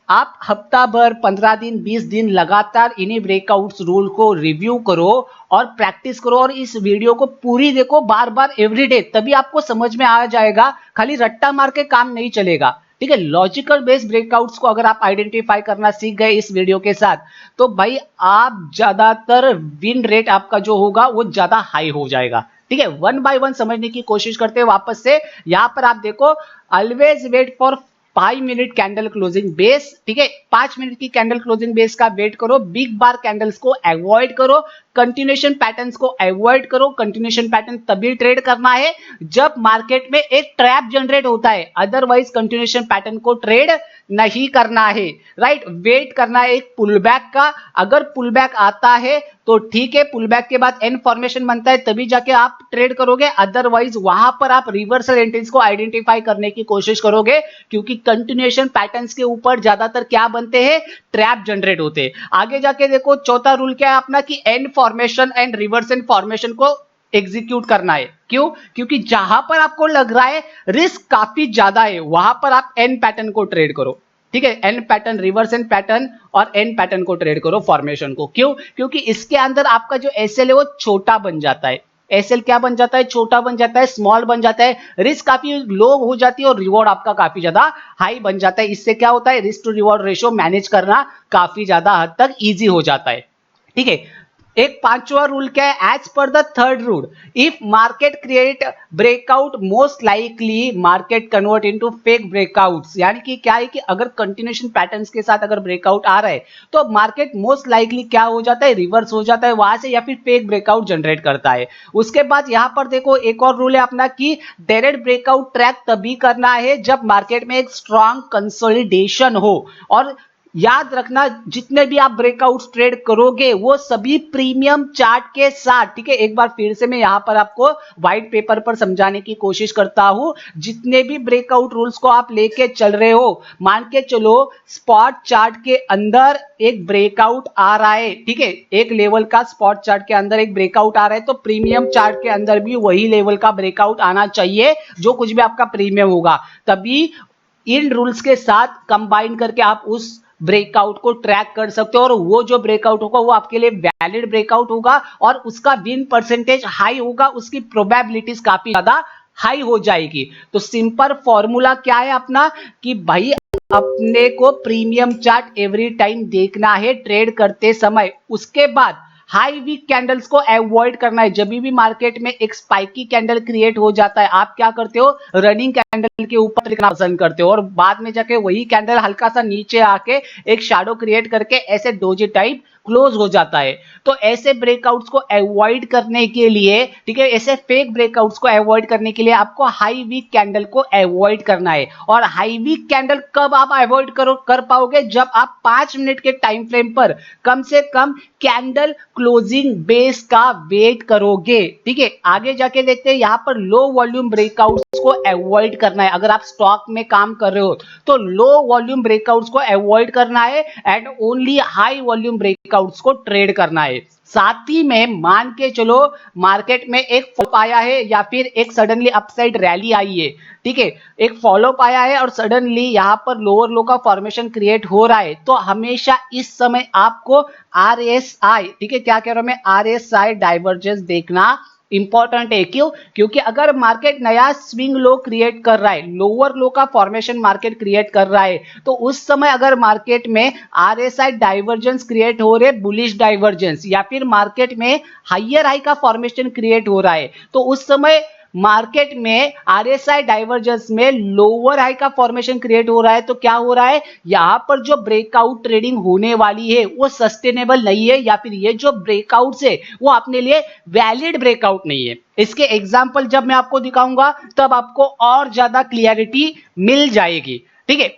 आप हफ्ता भर 15 दिन 20 दिन लगातार इन्हीं ब्रेकआउट्स रूल को रिव्यू करो और प्रैक्टिस करो, और इस वीडियो को पूरी देखो बार बार एवरीडे, तभी आपको समझ में आ जाएगा। खाली रट्टा मार के काम नहीं चलेगा, ठीक है। लॉजिकल बेस्ड ब्रेकआउट्स को अगर आप आइडेंटिफाई करना सीख गए इस वीडियो के साथ तो भाई आप ज्यादातर विन रेट आपका जो होगा वो ज्यादा हाई हो जाएगा, ठीक है। वन बाय वन समझने की कोशिश करते हैं वापस से। यहां पर आप देखो, always wait for 5 minute candle closing base, ठीक है। 5 मिनट की कैंडल क्लोजिंग बेस का वेट करो, बिग बार कैंडल्स को अवॉइड करो, कंटिन्यूएशन पैटर्न्स को अवॉइड करो। कंटिन्यूएशन पैटर्न तभी ट्रेड करना है जब मार्केट में एक ट्रैप जनरेट होता है, अदरवाइज कंटिन्यूएशन पैटर्न को ट्रेड नहीं करना है, राइट। वेट करना है एक पुलबैक का, अगर पुलबैक आता है तो ठीक है, पुलबैक के बाद एन फॉर्मेशन बनता है तभी जाके आप ट्रेड करोगे, अदरवाइज वहां पर आप रिवर्सल एंट्रीज को आइडेंटिफाई करने की कोशिश करोगे, क्योंकि कंटिन्यूएशन पैटर्न्स के ऊपर ज्यादातर क्या बनते हैं, ट्रैप जनरेट होते हैं। आगे जाके देखो चौथा रूल क्या है अपना कि N formation and reverse formation को एग्जीक्यूट करना है। क्यों? क्योंकि जहां पर आपको लग रहा है रिस्क काफी ज्यादा है वहां पर आप एन पैटर्न को ट्रेड करो, ठीक है। N pattern, reverse N pattern और एन पैटर्न को ट्रेड करो फॉर्मेशन को। क्यों? क्योंकि इसके अंदर आपका जो एसएल है वो छोटा बन जाता है। एसएल क्या बन जाता है, छोटा बन जाता है, स्मॉल बन जाता है, रिस्क काफी लो हो जाती है और रिवॉर्ड आपका काफी ज्यादा हाई बन जाता है। इससे क्या होता है, risk to reward ratio manage करना काफी ज्यादा हद तक इजी हो जाता है, ठीक है। एक पांचवा रूल क्या है, as per the third rule, if market create breakout most likely market convert into fake breakouts. यानी कि क्या है कि अगर कंटिन्यूएशन पैटर्न्स के साथ अगर ब्रेकआउट आ रहा है तो मार्केट मोस्ट लाइकली क्या हो जाता है, रिवर्स हो जाता है वहां से, या फिर फेक ब्रेकआउट जनरेट करता है। उसके बाद यहां पर देखो एक और रूल है अपना कि डायरेक्ट ब्रेकआउट ट्रैक तभी करना है जब मार्केट में एक स्ट्रॉन्ग कंसोलिडेशन हो, और याद रखना जितने भी आप ब्रेकआउट ट्रेड करोगे वो सभी प्रीमियम चार्ट के साथ, ठीक है। एक बार फिर से मैं यहां पर आपको व्हाइट पेपर पर समझाने की कोशिश करता हूं। जितने भी ब्रेकआउट रूल्स को आप लेके चल रहे हो, मान के चलो स्पॉट चार्ट के अंदर एक ब्रेकआउट आ रहा है, ठीक है, एक लेवल का स्पॉट चार्ट के अंदर एक ब्रेकआउट आ रहा है, तो प्रीमियम चार्ट के अंदर भी वही लेवल का ब्रेकआउट आना चाहिए जो कुछ भी आपका प्रीमियम होगा, तभी इन रूल्स के साथ कंबाइन करके आप उस ब्रेकआउट को ट्रैक कर सकते हो, और वो जो ब्रेकआउट होगा वो आपके लिए वैलिड ब्रेकआउट होगा और उसका विन परसेंटेज हाई होगा, उसकी प्रोबेबिलिटीज काफी ज्यादा हाई हो जाएगी। तो सिंपल फॉर्मूला क्या है अपना कि भाई अपने को प्रीमियम चार्ट एवरी टाइम देखना है ट्रेड करते समय। उसके बाद हाई वीक कैंडल्स को अवॉइड करना है। जब भी मार्केट में एक स्पाइकी कैंडल क्रिएट हो जाता है आप क्या करते हो, रनिंग कैंडल के ऊपर देखना पसंद करते हो, और बाद में जाके वही कैंडल हल्का सा नीचे आके एक शैडो क्रिएट करके ऐसे डोजी टाइप क्लोज हो जाता है। तो ऐसे ब्रेकआउट्स को अवॉइड करने के लिए, ठीक है, ऐसे फेक ब्रेकआउट्स को अवॉइड करने के लिए आपको हाई वीक कैंडल को अवॉइड करना है। और हाई वीक कैंडल कब आप अवॉइड कर पाओगे? जब आप 5 मिनट के टाइम फ्रेम पर कम से कम कैंडल क्लोजिंग बेस का वेट करोगे। ठीक है, आगे जाके देखते हैं। यहां पर लो वॉल्यूम ब्रेकआउट्स को अवॉइड करना है। अगर आप स्टॉक में काम कर रहे हो तो लो वॉल्यूम ब्रेकआउट्स को अवॉइड करना है and only high volume breakouts को ट्रेड करना है। साथ ही में मान के चलो मार्केट में एक फॉलो आया है या फिर एक सडनली अपसाइड रैली आई है, ठीक है, एक फॉलो आया है और सडनली यहां पर लोअर लो का फॉर्मेशन क्रिएट हो रहा है, तो हमेशा इस समय आपको आरएसआई, ठीक है, क्या कह रहा हूं मैं, आरएसआई डाइवर्जेंस देखना इंपॉर्टेंट है। क्यों? क्योंकि अगर मार्केट नया स्विंग लो क्रिएट कर रहा है, लोअर लो का फॉर्मेशन मार्केट क्रिएट कर रहा है, तो उस समय अगर मार्केट में आरएसआई डाइवर्जेंस क्रिएट हो रहे, बुलिश डाइवर्जेंस, या फिर मार्केट में हायर हाई का फॉर्मेशन क्रिएट हो रहा है, तो उस समय मार्केट में आरएसआई डाइवर्जेंस में लोअर हाई का फॉर्मेशन क्रिएट हो रहा है, तो क्या हो रहा है, यहां पर जो ब्रेकआउट ट्रेडिंग होने वाली है वो सस्टेनेबल नहीं है, या फिर ये जो ब्रेकआउट्स है वो अपने लिए वैलिड ब्रेकआउट नहीं है। इसके एग्जांपल जब मैं आपको दिखाऊंगा तब आपको और ज्यादा क्लियरिटी मिल जाएगी। ठीक है,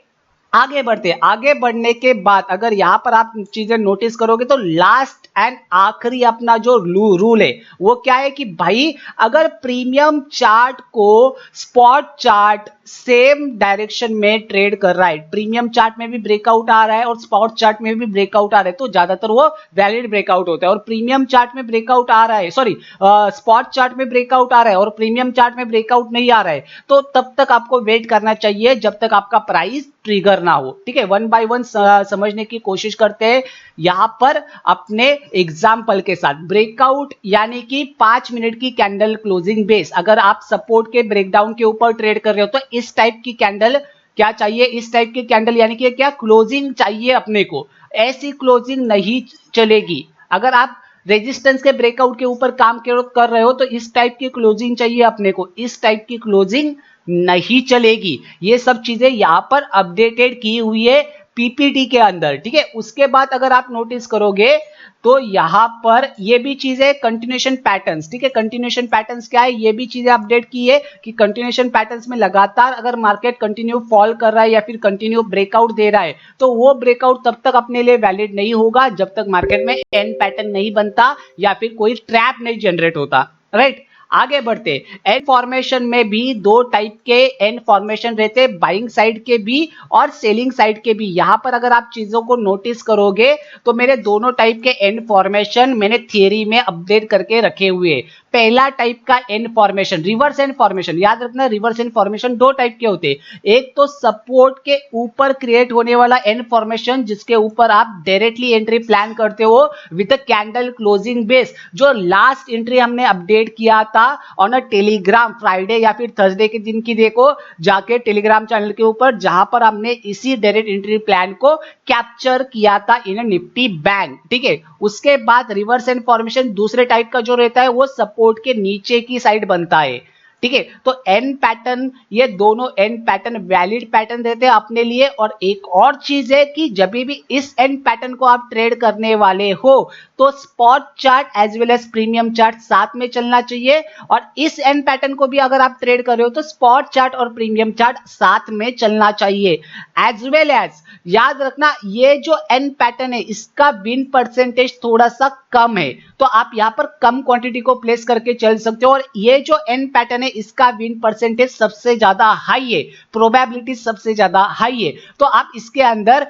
आगे बढ़ते, आगे बढ़ने के बाद अगर यहां पर आप चीजें नोटिस करोगे तो लास्ट एंड आखिरी अपना जो रूल है वो क्या है कि भाई अगर प्रीमियम चार्ट को स्पॉट चार्ट सेम डायरेक्शन में ट्रेड कर रहा है, प्रीमियम चार्ट में भी ब्रेकआउट आ रहा है और स्पॉट चार्ट में भी ब्रेकआउट आ रहा है, तो ज्यादातर वो वैलिड ब्रेकआउट होता है। और प्रीमियम चार्ट में ब्रेकआउट आ रहा है, सॉरी स्पॉट चार्ट में ब्रेकआउट आ रहा है और प्रीमियम चार्ट में ब्रेकआउट नहीं आ रहा है, तो तब तक आपको वेट करना चाहिए जब तक आपका प्राइस ट्रिगर ना हो। ठीक है, वन बाय वन समझने की कोशिश करते हैं यहां पर अपने एग्जाम्पल के साथ। ब्रेकआउट यानी कि 5 मिनट की कैंडल क्लोजिंग बेस, अगर आप सपोर्ट के ब्रेकडाउन के ऊपर ट्रेड कर रहे हो तो इस टाइप की कैंडल क्या चाहिए, इस टाइप की कैंडल यानी कि क्या क्लोजिंग चाहिए अपने को। ऐसी क्लोजिंग नहीं चलेगी। अगर आप रेजिस्टेंस के ब्रेकआउट के ऊपर काम कर रहे हो तो इस टाइप की क्लोजिंग चाहिए अपने को, इस टाइप की क्लोजिंग नहीं चलेगी। ये सब चीजें यहां पर अपडेटेड की हुई है पीपीटी के अंदर। ठीक है, उसके बाद अगर आप नोटिस करोगे तो यहां पर ये भी चीजें कंटिन्यूएशन पैटर्न्स, ठीक है, कंटिन्यूएशन पैटर्न्स क्या है, ये भी चीजें अपडेट की है कि कंटिन्यूएशन पैटर्न्स में लगातार अगर मार्केट कंटिन्यू फॉल कर रहा है या फिर कंटिन्यू ब्रेकआउट दे रहा है तो वो ब्रेकआउट तब तक अपने लिए वैलिड नहीं होगा जब तक मार्केट में एन पैटर्न नहीं बनता या फिर कोई ट्रैप नहीं जनरेट होता। राइट, आगे बढ़ते। एन फॉर्मेशन में भी दो टाइप के एन फॉर्मेशन रहते हैं, बाइंग साइड के भी और सेलिंग साइड के भी। यहां पर अगर आप चीजों को नोटिस करोगे तो मेरे दोनों टाइप के एन फॉर्मेशन मैंने थियरी में अपडेट करके रखे हुए हैं। पहला टाइप का N formation reverse N formation, याद रखना रिवर्स एन फॉर्मेशन दो टाइप के होते हैं। एक तो सपोर्ट के ऊपर क्रिएट होने वाला एन फॉर्मेशन जिसके ऊपर आप डायरेक्टली एंट्री प्लान करते हो विद कैंडल क्लोजिंग बेस, जो लास्ट एंट्री हमने अपडेट किया था ऑन अ टेलीग्राम फ्राइडे या फिर थर्सडे के दिन की, देखो जाके टेलीग्राम चैनल के ऊपर, जहां पर हमने इसी डायरेक्ट एंट्री प्लान को कैप्चर किया था इन निफ्टी बैंक। ठीक है, उसके बाद रिवर्स एंड फॉर्मेशन दूसरे टाइप का जो रहता है वो सपोर्ट के नीचे की साइड बनता है। ठीक है, तो एन पैटर्न, ये दोनों एन पैटर्न वैलिड पैटर्न रहते हैं अपने लिए। और एक और चीज है कि जब भी इस एन पैटर्न को आप ट्रेड करने वाले हो तो spot chart as well as premium chart साथ में चलना चाहिए, और इस एन पैटर्न को भी अगर आप ट्रेड कर रहे हो तो स्पॉट चार्ट और प्रीमियम चार्ट साथ में चलना चाहिए। एज वेल एज याद रखना ये जो एन पैटर्न है इसका विन परसेंटेज थोड़ा सा कम है, तो आप यहां पर कम क्वांटिटी को प्लेस करके चल सकते हो। और ये जो एन पैटर्न है इसका विन परसेंटेज सबसे ज्यादा हाई है, प्रोबेबिलिटी सबसे ज्यादा हाई है, तो आप इसके अंदर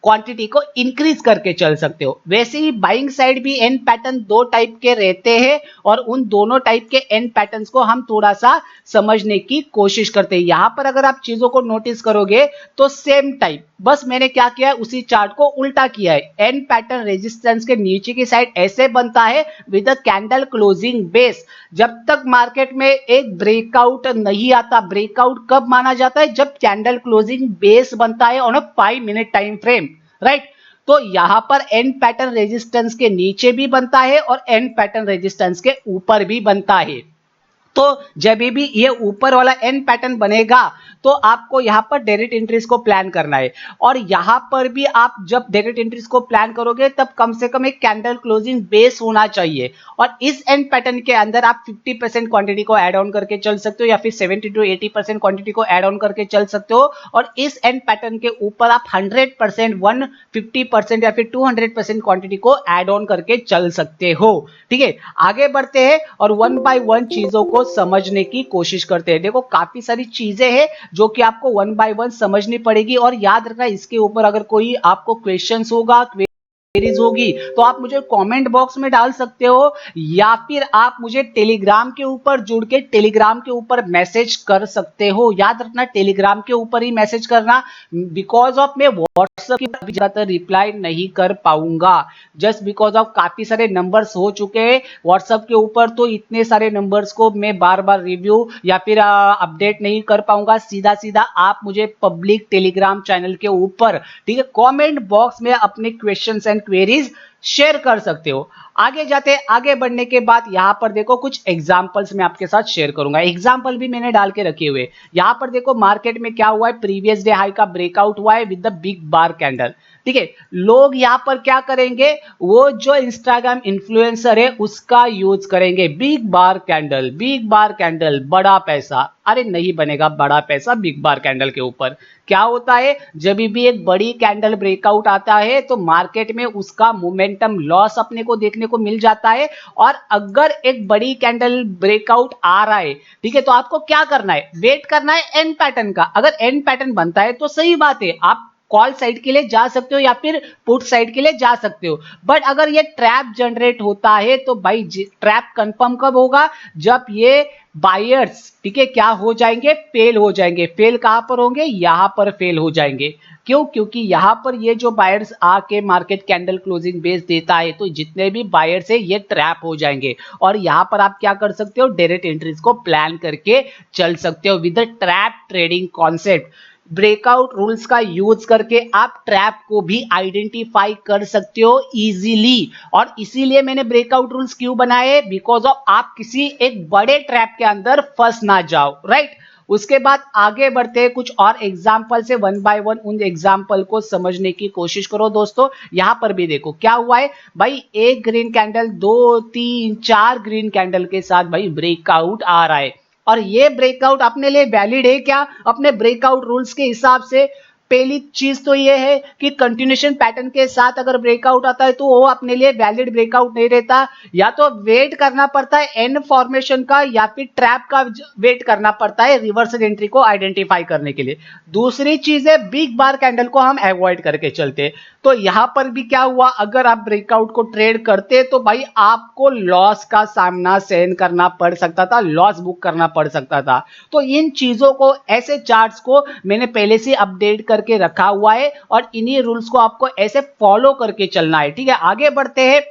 क्वांटिटी को इंक्रीज करके चल सकते हो। वैसे ही बाइंग साइड भी एन पैटर्न दो टाइप के रहते हैं और उन दोनों टाइप के एन पैटर्न्स को हम थोड़ा सा समझने की कोशिश करते हैं। यहां पर अगर आप चीजों को नोटिस करोगे तो सेम टाइप, बस मैंने क्या किया है उसी चार्ट को उल्टा किया है। एन पैटर्न रेजिस्टेंस के नीचे की साइड ऐसे बनता है with a candle closing base. जब तक मार्केट में एक ब्रेकआउट नहीं आता, ब्रेकआउट कब माना जाता है, जब कैंडल क्लोजिंग बेस बनता है on a 5 minute time frame. Right, तो यहां पर एन पैटर्न रेजिस्टेंस के नीचे भी बनता है और एन पैटर्न रेजिस्टेंस के ऊपर भी बनता है। तो जब भी ये ऊपर वाला एन पैटर्न बनेगा तो आपको यहां पर डायरेक्ट एंट्रीज को प्लान करना है। और यहां पर भी आप जब डायरेक्ट एंट्रीज को प्लान करोगे तब कम से कम एक कैंडल क्लोजिंग बेस होना चाहिए। और इस एन पैटर्न के अंदर आप 50% क्वांटिटी को ऐड ऑन करके चल सकते हो या फिर 70 to 80% क्वांटिटी को ऐड ऑन करके चल सकते हो। और इस एन पैटर्न के ऊपर आप 100%, 150% या फिर 200% क्वांटिटी को ऐड ऑन करके चल सकते हो। ठीक है, आगे बढ़ते हैं और वन बाय वन चीजों को समझने की कोशिश करते हैं। देखो काफी सारी चीजें हैं जो कि आपको वन बाय वन समझनी पड़ेगी। और याद रखना, इसके ऊपर अगर कोई आपको क्वेश्चंस होगा, क्वेरीज होगी, तो आप मुझे कमेंट बॉक्स में डाल सकते हो या फिर आप मुझे टेलीग्राम के ऊपर जुड़ के टेलीग्राम के ऊपर मैसेज कर सकते हो। याद रखना टेलीग्राम के ऊपर ही मैसेज करना, बिकॉज ऑफ मैं व्हाट्सएप की ज्यादातर रिप्लाई नहीं कर पाऊंगा, जस्ट बिकॉज ऑफ काफी सारे नंबर्स हो चुके हैं व्हाट्सएप के ऊपर। तो इतने सारे नंबर्स को मैं बार बार रिव्यू या फिर अपडेट नहीं कर पाऊंगा। सीधा सीधा आप मुझे पब्लिक टेलीग्राम चैनल के ऊपर, ठीक है, कमेंट बॉक्स में अपने क्वेश्चंस एंड क्वेरीज शेयर कर सकते हो। आगे जाते, आगे बढ़ने के बाद यहां पर देखो कुछ एग्जांपल्स मैं आपके साथ शेयर करूंगा। एग्जांपल भी मैंने डाल के रखे हुए। यहां पर देखो मार्केट में क्या हुआ है, प्रीवियस डे हाई का ब्रेकआउट हुआ है with the big bar candle. ठीक है, लोग यहां पर क्या करेंगे, वो जो इंस्टाग्राम इन्फ्लुएंसर है उसका यूज करेंगे। बिग बार कैंडल, बिग बार कैंडल, बड़ा पैसा। अरे नहीं बनेगा बड़ा पैसा बिग बार कैंडल के ऊपर। क्या होता है, जब भी एक बड़ी कैंडल ब्रेकआउट आता है तो मार्केट में उसका मोमेंटम लॉस अपने को देखने को मिल जाता है। और अगर एक बड़ी कैंडल ब्रेकआउट आ रहा है, ठीक है, तो आपको क्या करना है, वेट करना है एन पैटर्न का। अगर एन पैटर्न बनता है तो सही बात है, आप कॉल साइड के लिए जा सकते हो या फिर पुट साइड के लिए जा सकते हो। बट अगर ये ट्रैप जनरेट होता है तो भाई ट्रैप कंफर्म कब होगा, जब ये बायर्स, ठीक है, क्या हो जाएंगे, फेल हो जाएंगे। फेल कहां पर होंगे, यहां पर फेल हो जाएंगे। क्यों, क्योंकि यहां पर ये जो बायर्स आके मार्केट कैंडल क्लोजिंग बेस देता है तो जितने भी बायर्स है ये ट्रैप हो जाएंगे। और यहां पर आप क्या कर सकते हो, डायरेक्ट एंट्रीज को प्लान करके चल सकते हो with trap trading concept. Breakout rules का यूज करके आप ट्रैप को भी आइडेंटिफाई कर सकते हो इजीली। और इसीलिए मैंने ब्रेकआउट रूल्स क्यों बनाए, बिकॉज ऑफ आप किसी एक बड़े ट्रैप के अंदर फंस ना जाओ, राइट। उसके बाद आगे बढ़ते हैं, कुछ और एग्जांपल से वन बाय वन उन एग्जांपल को समझने की कोशिश करो दोस्तों। यहां पर भी देखो क्या हुआ है भाई, एक ग्रीन कैंडल, दो, तीन, चार ग्रीन कैंडल के साथ भाई ब्रेकआउट आ रहा है। और ये ब्रेकआउट अपने लिए वैलिड है क्या, अपने ब्रेकआउट रूल्स के हिसाब से। पहली चीज तो ये है कि कंटिन्यूएशन पैटर्न के साथ अगर ब्रेकआउट आता है तो वो अपने लिए वैलिड ब्रेकआउट नहीं रहता। या तो वेट करना पड़ता है एन फॉर्मेशन का या फिर ट्रैप का वेट करना पड़ता है रिवर्सल एंट्री को आइडेंटिफाई करने के लिए। दूसरी चीज है बिग बार कैंडल को हम अवॉइड करके चलते। तो यहां पर भी क्या हुआ, अगर आप ब्रेकआउट को ट्रेड करते तो भाई आपको लॉस का सामना सहन करना पड़ सकता था, लॉस बुक करना पड़ सकता था। तो इन चीजों को, ऐसे चार्ट्स को मैंने पहले से अपडेट करके रखा हुआ है और इन्हीं रूल्स को आपको ऐसे फॉलो करके चलना है। ठीक है, आगे बढ़ते हैं।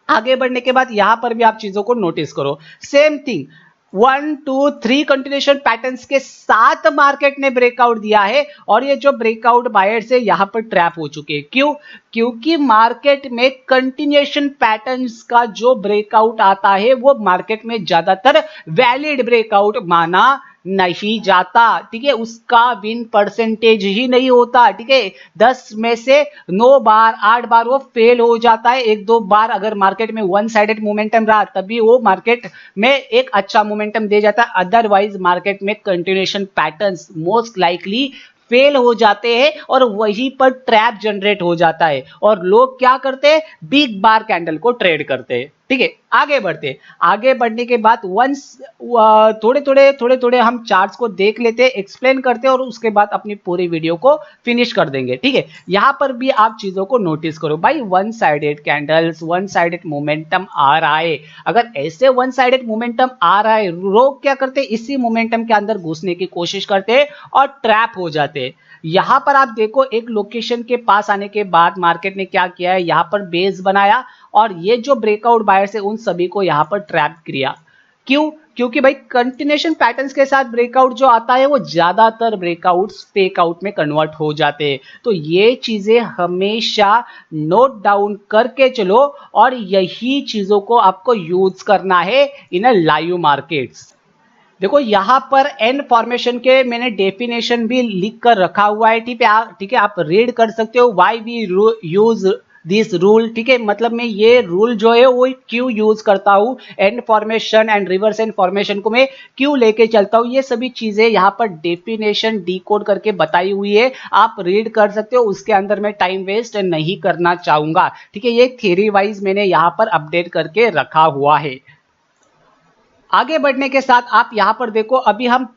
आगे बढ़ने के बाद यहां पर भी आप चीजों को नोटिस करो, सेम थिंग 1 2 3 कंटिन्यूएशन पैटर्न्स के साथ मार्केट ने ब्रेकआउट दिया है। और ये जो ब्रेकआउट बायर्स है यहां पर ट्रैप हो चुके हैं। क्यों, क्योंकि मार्केट में कंटिन्यूएशन पैटर्न्स का जो ब्रेकआउट आता है वो मार्केट में ज्यादातर वैलिड ब्रेकआउट माना नहीं जाता। ठीक है, उसका विन परसेंटेज ही नहीं होता। ठीक है, 10 में से 9 बार 8 बार वो फेल हो जाता है। एक दो बार अगर मार्केट में वन साइडेड मोमेंटम रहा तभी वो मार्केट में एक अच्छा मोमेंटम दे जाता है। अदरवाइज मार्केट में continuation patterns most likely fail हो जाते हैं और वहीं पर ट्रैप जनरेट हो जाता है और लोग क्या करते हैं, बिग बार कैंडल को ट्रेड करते हैं। ठीक है, आगे बढ़ते, आगे बढ़ने के बाद वंस थोड़े थोड़े हम चार्ट्स को देख लेते हैं, एक्सप्लेन करते हैं और उसके बाद अपनी पूरी वीडियो को फिनिश कर देंगे। ठीक है, यहां पर भी आप चीजों को नोटिस करो भाई, one sided candles, one sided momentum आ रहा है। अगर ऐसे वन साइडेड मोमेंटम आ रहा है, लोग क्या करते हैं, इसी मोमेंटम के अंदर घुसने की कोशिश करते हैं और ट्रैप हो जाते हैं। यहां पर आप देखो एक लोकेशन के पास आने के बाद मार्केट ने क्या किया है, यहां पर बेस बनाया और ये जो ब्रेकआउट बायर्स है उन सभी को यहां पर ट्रैप किया। क्यों, क्योंकि भाई कंटिन्यूएशन पैटर्न्स के साथ ब्रेकआउट जो आता है वो ज्यादातर ब्रेकआउट्स फेकआउट में कन्वर्ट हो जाते हैं। तो ये चीजें हमेशा नोट डाउन करके चलो और यही चीजों को आपको यूज करना है इन अ लाइव मार्केट्स। देखो यहाँ पर एन फॉर्मेशन के मैंने डेफिनेशन भी लिख कर रखा हुआ है, ठीक है, आप रीड कर सकते हो। Why we use this rule, ठीक है, मतलब मैं ये रूल जो है वो क्यों यूज करता हूँ, N formation and reverse N formation को मैं क्यों लेके चलता हूँ, ये सभी चीजें यहाँ पर डेफिनेशन डिकोड करके बताई हुई है, आप रीड कर सकते हो। उसके अंदर मैं टाइम वेस्ट नहीं करना चाहूंगा, ठीक है, ये थ्योरी वाइज मैंने यहाँ पर अपडेट करके रखा हुआ है। आगे बढ़ने के साथ आप यहां पर देखो, अभी हम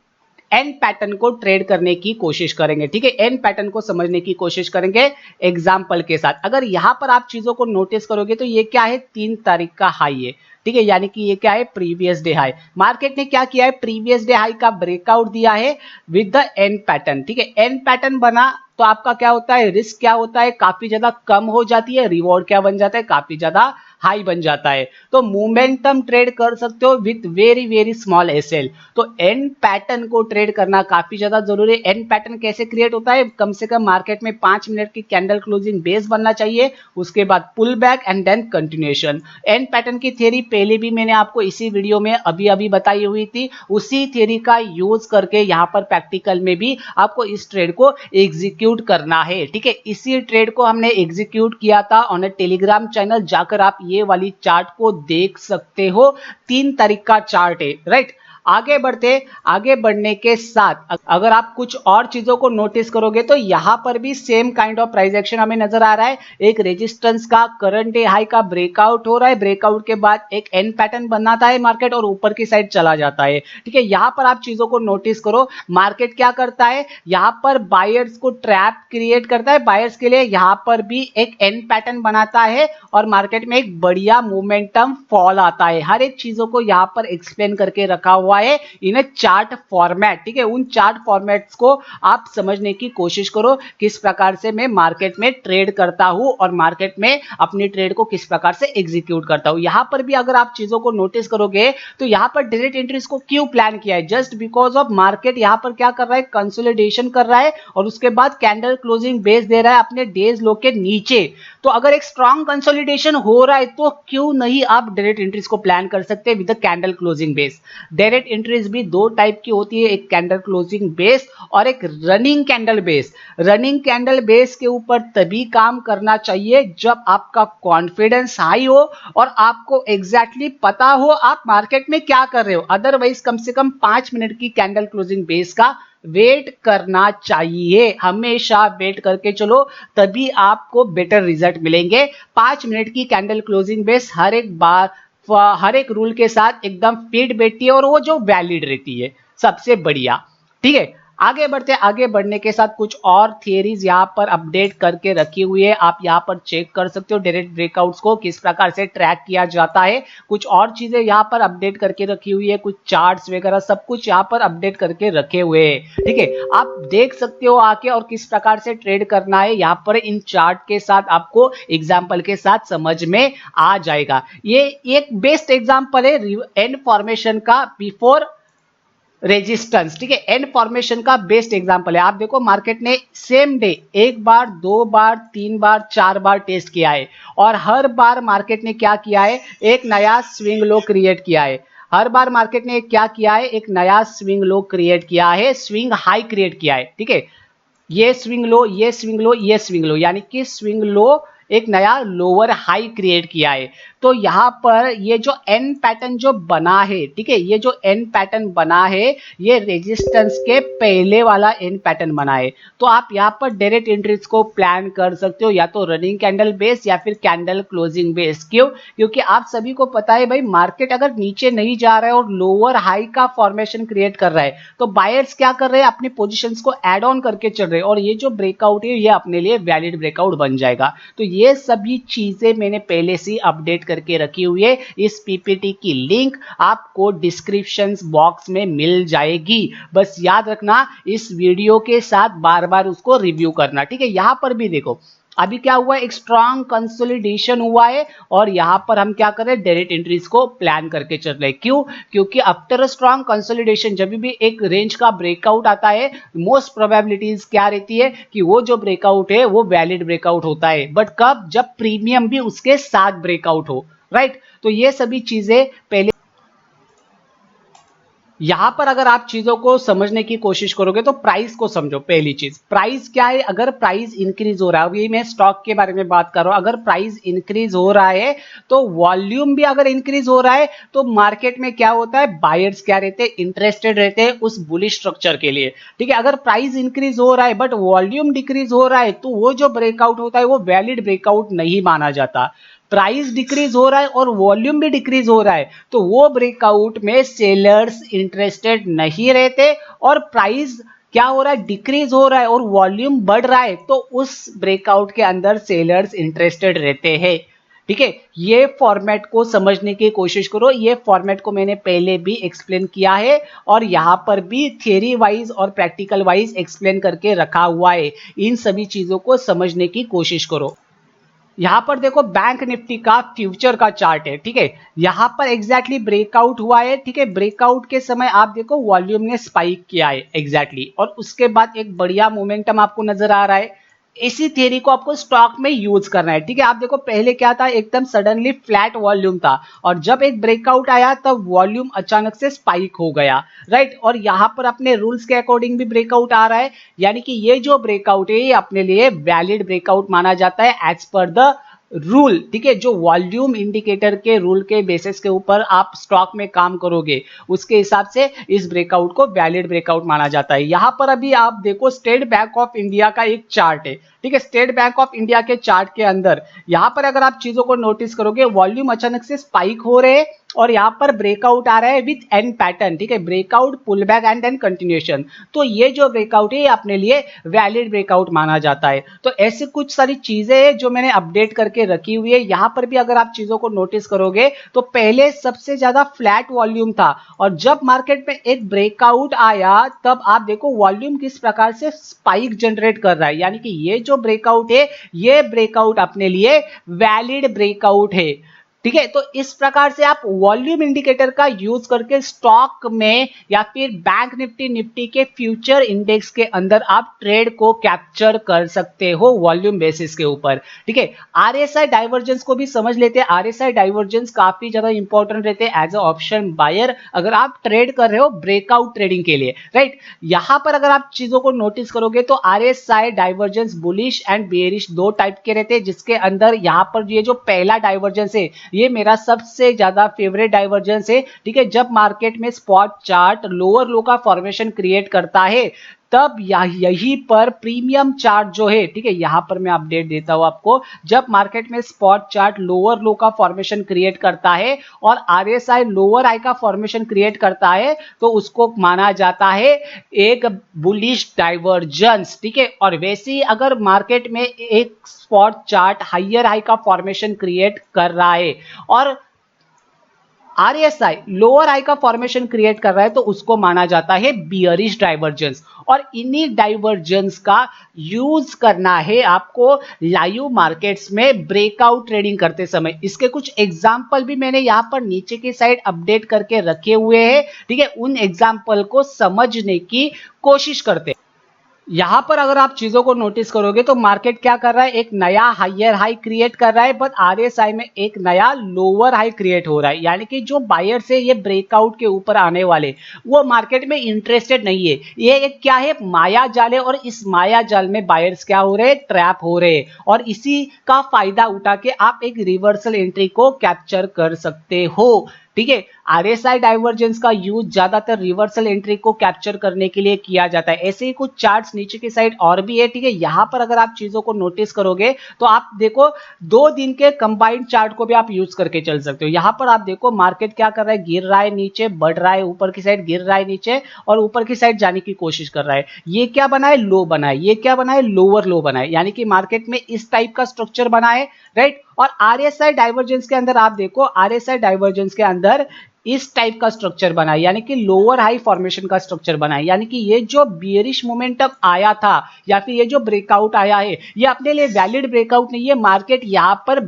एन पैटर्न को ट्रेड करने की कोशिश करेंगे, ठीक है, एन पैटर्न को समझने की कोशिश करेंगे एग्जांपल के साथ। अगर यहां पर आप चीजों को नोटिस करोगे तो ये क्या है, 3 तारीख का हाई है, ठीक है, यानी कि ये क्या है, प्रीवियस डे हाई। मार्केट ने क्या किया है, प्रीवियस डे हाई का ब्रेकआउट दिया है विद द एन पैटर्न, ठीक है, एन पैटर्न बना तो आपका क्या होता है, रिस्क क्या होता है, काफी ज्यादा कम हो जाती है, रिवॉर्ड क्या बन जाता है, काफी ज्यादा हाई बन जाता है। तो मोमेंटम ट्रेड कर सकते हो with very very small SL. तो एन पैटर्न को ट्रेड करना काफी ज्यादा जरूरी है। एन पैटर्न कैसे क्रिएट होता है, कम से कम मार्केट में 5 मिनट की कैंडल क्लोजिंग बेस बनना चाहिए, उसके बाद pull back and then continuation. N pattern की थ्योरी पहले भी मैंने आपको इसी वीडियो में अभी अभी बताई हुई थी, उसी थ्योरी का यूज करके यहाँ पर प्रैक्टिकल में भी आपको इस ट्रेड को एग्जीक्यूट करना है, ठीक है। इसी ट्रेड को हमने एग्जीक्यूट किया था ऑन अ टेलीग्राम चैनल, जाकर आप ये वाली चार्ट को देख सकते हो, 3 तारीख का चार्ट है, राइट। आगे बढ़ने के साथ अगर आप कुछ और चीजों को नोटिस करोगे तो यहां पर भी same kind of price action हमें नजर आ रहा है। एक रेजिस्टेंस का करंट डे हाई का ब्रेकआउट हो रहा है, ब्रेकआउट के बाद एक एन पैटर्न बनाता है मार्केट और ऊपर की साइड चला जाता है, ठीक है। यहां पर आप चीजों को नोटिस करो, मार्केट क्या करता है, यहां पर बायर्स को ट्रैप क्रिएट करता है, बायर्स के लिए यहां पर भी एक एन पैटर्न बनाता है और मार्केट में एक बढ़िया मोमेंटम फॉल आता है। हर एक चीजों को यहां पर एक्सप्लेन करके रखा हुआ है इन चार्ट फॉर्मेट, ठीक है। उन चार्ट फॉर्मेट्स को आप समझने की कोशिश करो, किस प्रकार से मैं मार्केट में ट्रेड करता हूं और मार्केट में अपनी ट्रेड को किस प्रकार से एग्जीक्यूट करता हूं। यहां पर भी अगर आप चीजों को नोटिस करोगे तो यहां पर डायरेक्ट एंट्रीज को क्यों प्लान किया है, जस्ट बिकॉज ऑफ मार्केट यहां पर क्या कर रहा है, कंसोलिडेशन कर रहा है और उसके बाद कैंडल क्लोजिंग बेस दे रहा है अपने डेज लो के नीचे। तो अगर एक स्ट्रॉन्ग कंसोलिडेशन हो रहा है तो क्यों नहीं आप डायरेक्ट एंट्रीज को प्लान कर सकते with the candle closing base. Direct entries भी 2 टाइप की होती है, एक कैंडल क्लोजिंग बेस और एक running candle base. Running candle base के ऊपर तभी काम करना चाहिए जब आपका कॉन्फिडेंस हाई हो और आपको एग्जैक्टली पता हो आप मार्केट में क्या कर रहे हो। अदरवाइज कम से कम 5 मिनट की कैंडल क्लोजिंग बेस का वेट करना चाहिए, हमेशा वेट करके चलो, तभी आपको बेटर रिजल्ट मिलेंगे। 5 मिनट की कैंडल क्लोजिंग बेस हर एक रूल के साथ एकदम फिट बैठती है और वो जो वैलिड रहती है, सबसे बढ़िया, ठीक है। आगे बढ़ने के साथ कुछ और थियरीज यहाँ पर अपडेट करके रखी हुई है, आप यहाँ पर चेक कर सकते हो डायरेक्ट ब्रेकआउट्स को किस प्रकार से ट्रैक किया जाता है। कुछ और चीजें यहाँ पर अपडेट करके रखी हुई है, कुछ चार्ट्स वगैरह सब कुछ यहाँ पर अपडेट करके रखे हुए हैं, ठीक है। आप देख सकते हो आके और किस प्रकार से ट्रेड करना है यहाँ पर इन चार्ट के साथ आपको एग्जाम्पल के साथ समझ में आ जाएगा। ये एक बेस्ट एग्जाम्पल है एन फॉर्मेशन का बिफोर रेजिस्टेंस, ठीक है, एन फॉर्मेशन का बेस्ट एग्जांपल है। आप देखो मार्केट ने सेम डे 1 बार 2 बार 3 बार 4 बार टेस्ट किया है और हर बार मार्केट ने क्या किया है, एक नया स्विंग लो क्रिएट किया है। हर बार मार्केट ने क्या किया है, एक नया स्विंग लो क्रिएट किया है, स्विंग हाई क्रिएट किया है, ठीक है। ये स्विंग लो, ये स्विंग लो, ये स्विंग लो, यानी कि स्विंग लो एक नया लोअर हाई क्रिएट किया है। तो यहां पर ये जो एन पैटर्न जो बना है, ठीक है, ये जो एन पैटर्न बना है ये रेजिस्टेंस के पहले वाला एन पैटर्न बना है। तो आप यहां पर डायरेक्ट एंट्रीज को प्लान कर सकते हो या तो रनिंग कैंडल बेस या फिर कैंडल क्लोजिंग बेस। क्यों, क्योंकि आप सभी को पता है भाई मार्केट अगर नीचे नहीं जा रहा है और लोअर हाई का फॉर्मेशन क्रिएट कर रहा है तो बायर्स क्या कर रहे हैं, अपनी पोजीशंस को ऐड ऑन करके चल रहे हैं और ये जो ब्रेकआउट है ये अपने लिए वैलिड ब्रेकआउट बन जाएगा। तो ये सभी चीजें मैंने पहले से अपडेट करके रखी हुई है, इस पीपीटी की लिंक आपको डिस्क्रिप्शन बॉक्स में मिल जाएगी। बस याद रखना इस वीडियो के साथ बार बार उसको रिव्यू करना, ठीक है। यहां पर भी देखो अभी क्या हुआ है, एक स्ट्रॉन्ग कंसोलिडेशन हुआ है और यहां पर हम क्या कर रहे हैं, डायरेक्ट एंट्रीज को प्लान करके चल रहे हैं। क्यों, क्योंकि आफ्टर अ स्ट्रॉन्ग कंसोलिडेशन जब भी एक रेंज का ब्रेकआउट आता है मोस्ट प्रोबेबिलिटीज क्या रहती है कि वो जो ब्रेकआउट है वो वैलिड ब्रेकआउट होता है, बट कब, जब प्रीमियम भी उसके साथ ब्रेकआउट हो, राइट। तो ये सभी चीजें पहले यहां पर अगर आप चीजों को समझने की कोशिश करोगे तो प्राइस को समझो। पहली चीज प्राइस क्या है, अगर प्राइस इंक्रीज हो रहा है, अभी मैं स्टॉक के बारे में बात कर रहा हूं, अगर प्राइस इंक्रीज हो रहा है तो वॉल्यूम भी अगर इंक्रीज हो रहा है तो मार्केट में क्या होता है, बायर्स क्या रहते हैं, इंटरेस्टेड रहते हैं उस बुलिश स्ट्रक्चर के लिए। ठीक है, अगर प्राइस इंक्रीज हो रहा है बट वॉल्यूम डिक्रीज हो रहा है तो वो जो ब्रेकआउट होता है वो वैलिड ब्रेकआउट नहीं माना जाता। प्राइस डिक्रीज हो रहा है और वॉल्यूम भी डिक्रीज हो रहा है तो वो ब्रेकआउट में सेलर्स इंटरेस्टेड नहीं रहते, और प्राइस क्या हो रहा है, डिक्रीज हो रहा है और वॉल्यूम बढ़ रहा है तो उस ब्रेकआउट के अंदर सेलर्स इंटरेस्टेड रहते हैं। ठीक है, ये फॉर्मेट को समझने की कोशिश करो। ये फॉर्मेट को मैंने पहले भी एक्सप्लेन किया है और यहां पर भी थियरी वाइज और प्रैक्टिकल वाइज एक्सप्लेन करके रखा हुआ है। इन सभी चीजों को समझने की कोशिश करो। यहां पर देखो बैंक निफ्टी का फ्यूचर का चार्ट है। ठीक है, यहां पर एग्जैक्टली ब्रेकआउट हुआ है। ठीक है, ब्रेकआउट के समय आप देखो वॉल्यूम ने स्पाइक किया है एग्जैक्टली, और उसके बाद एक बढ़िया मोमेंटम आपको नजर आ रहा है। इसी थियरी को आपको स्टॉक में यूज करना है। ठीक है, आप देखो पहले क्या था, एकदम सडनली फ्लैट वॉल्यूम था और जब एक ब्रेकआउट आया तब वॉल्यूम अचानक से स्पाइक हो गया। राइट, और यहां पर अपने रूल्स के अकॉर्डिंग भी ब्रेकआउट आ रहा है, यानी कि ये जो ब्रेकआउट है ये अपने लिए वैलिड ब्रेकआउट माना जाता है एज पर द रूल। ठीक है, जो वॉल्यूम इंडिकेटर के रूल के बेसिस के ऊपर आप स्टॉक में काम करोगे उसके हिसाब से इस ब्रेकआउट को वैलिड ब्रेकआउट माना जाता है। यहां पर अभी आप देखो स्टेट बैंक ऑफ इंडिया का एक चार्ट है। ठीक है, स्टेट बैंक ऑफ इंडिया के चार्ट के अंदर यहां पर अगर आप चीजों को नोटिस करोगे वॉल्यूम अचानक से स्पाइक हो रहे हैं और यहां पर ब्रेकआउट आ रहा है विथ एन पैटर्न। ठीक है, breakout pull back and then continuation. तो ये जो ब्रेकआउट है ये अपने लिए वैलिड ब्रेकआउट माना जाता है। तो ऐसे कुछ सारी चीजें हैं जो मैंने अपडेट करके रखी हुई है। यहां पर भी अगर आप चीजों को नोटिस करोगे तो पहले सबसे ज्यादा फ्लैट वॉल्यूम था और जब मार्केट में एक ब्रेकआउट आया तब आप देखो वॉल्यूम किस प्रकार से स्पाइक जनरेट कर रहा है, यानी कि ये जो ब्रेकआउट है ये ब्रेकआउट अपने लिए वैलिड ब्रेकआउट है। ठीक है, तो इस प्रकार से आप वॉल्यूम इंडिकेटर का यूज करके स्टॉक में या फिर बैंक निफ्टी निफ्टी के फ्यूचर इंडेक्स के अंदर आप ट्रेड को कैप्चर कर सकते हो वॉल्यूम बेसिस के ऊपर। ठीक है, आरएसआई डाइवर्जेंस को भी समझ लेते हैं। आरएसआई डाइवर्जेंस काफी ज्यादा इंपॉर्टेंट रहते हैं एज अ ऑप्शन बायर अगर आप ट्रेड कर रहे हो ब्रेकआउट ट्रेडिंग के लिए। राइट, यहां पर अगर आप चीजों को नोटिस करोगे तो RSI divergence bullish and bearish दो टाइप के रहते हैं, जिसके अंदर यहां पर ये जो पहला डाइवर्जेंस है ये मेरा सबसे ज्यादा फेवरेट डाइवर्जेंस है। ठीक है, जब मार्केट में स्पॉट चार्ट लोअर लो का फॉर्मेशन क्रिएट करता है तब यहीं पर प्रीमियम चार्ट जो है, ठीक है, यहां पर मैं अपडेट देता हूं आपको, जब मार्केट में स्पॉट चार्ट लोअर लो का फॉर्मेशन क्रिएट करता है और आरएसआई लोअर हाई का फॉर्मेशन क्रिएट करता है तो उसको माना जाता है एक बुलिश डाइवर्जेंस। ठीक है, और वैसे ही अगर मार्केट में एक स्पॉट चार्ट हायर हाई का फॉर्मेशन क्रिएट कर रहा है और आरएसआई लोअर आई का फॉर्मेशन क्रिएट कर रहा है तो उसको माना जाता है बियरिश डाइवर्जेंस। और इन्हीं डाइवर्जेंस का यूज करना है आपको लाइव मार्केट्स में ब्रेकआउट ट्रेडिंग करते समय। इसके कुछ एग्जांपल भी मैंने यहां पर नीचे की साइड अपडेट करके रखे हुए हैं। ठीक है, उन एग्जांपल को समझने की कोशिश करते हैं। यहां पर अगर आप चीजों को नोटिस करोगे तो मार्केट क्या कर रहा है, एक नया हायर हाई क्रिएट कर रहा है बट आरएसआई में एक नया लोअर हाई क्रिएट हो रहा है, यानी कि जो बायर से ये ब्रेकआउट के ऊपर आने वाले वो मार्केट में इंटरेस्टेड नहीं है। ये एक क्या है, माया जाल है और इस माया जाल में बायर्स क्या हो रहे हैं, ट्रैप हो रहे हैं और इसी का फायदा उठा के आप एक रिवर्सल एंट्री को कैप्चर कर सकते हो। ठीक है, आरएसआई डाइवर्जेंस का यूज ज्यादातर रिवर्सल एंट्री को कैप्चर करने के लिए किया जाता है। ऐसे ही कुछ चार्ट्स नीचे की साइड और भी है। ठीक है, यहां पर अगर आप चीजों को नोटिस करोगे तो आप देखो 2 दिन के कंबाइंड चार्ट को भी आप यूज करके चल सकते हो। यहां पर आप देखो मार्केट क्या कर रहा है, गिर रहा है नीचे, बढ़ रहा है ऊपर की साइड, गिर रहा है नीचे और ऊपर की साइड जाने की कोशिश कर रहा है। ये क्या बना है, लो बना है। ये क्या बना है, लोअर लो बना है, यानी कि मार्केट में इस टाइप का स्ट्रक्चर बना है। राइट, और आरएसआई डाइवर्जेंस के अंदर आप देखो, आरएसआई डाइवर्जेंस के अंदर इस टाइप का स्ट्रक्चर बना है, यानी कि लोअर हाई फॉर्मेशन का स्ट्रक्चर बना है, यानी कि ये जो बियरिश मोमेंटम आया था या फिर ये जो ब्रेकआउट आया है ये अपने लिए वैलिड ब्रेकआउट नहीं है। मार्केट यहां पर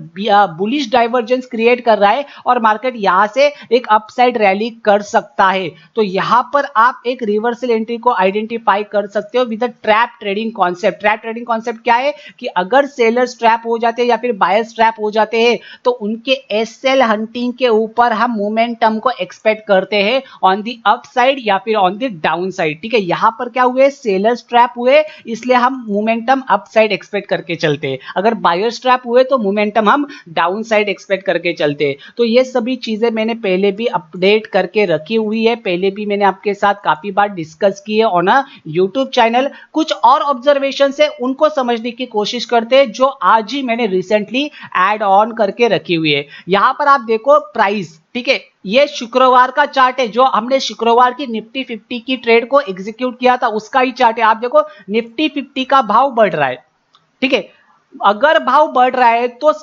बुलिश डाइवर्जेंस क्रिएट कर रहा है और मार्केट यहां से एक अपसाइड रैली कर सकता है। तो यहां पर आप एक रिवर्सल एंट्री को आइडेंटिफाई कर सकते हो with the trap trading concept. Trap trading concept क्या है कि अगर सेलर्स ट्रैप हो जाते हैं या फिर बायर्स ट्रैप हो जाते हैं तो उनके एसएल हंटिंग के ऊपर हम मोमेंटम को एक्सपेक्ट करते हैं ऑन दी अप साइड या फिर ऑन दी डाउन साइड। ठीक है, यहां पर क्या हुए, सेलर्स ट्रैप हुए, इसलिए हम मोमेंटम अप साइड एक्सपेक्ट करके चलते हैं। अगर बायर्स ट्रैप हुए तो मोमेंटम हम डाउन साइड एक्सपेक्ट करके चलते हैं। तो ये सभी चीजें मैंने पहले भी अपडेट करके रखी हुई है, पहले भी मैंने आपके साथ काफी बार डिस्कस की है ऑन अ यूट्यूब चैनल। कुछ और ऑब्जर्वेशन है उनको समझने की कोशिश करते हैं जो आज ही मैंने रिसेंटली ऐड ऑन करके रखी हुई है। यहां पर आप देखो प्राइस, ठीक है, ये शुक्रवार का चार्ट है, जो हमने शुक्रवार की निफ्टी 50 की ट्रेड को एग्जीक्यूट किया था उसका ही चार्ट है। आप देखो निफ्टी 50 का भाव बढ़ रहा है। ठीक है, अगर भाव बढ़ रहा है तो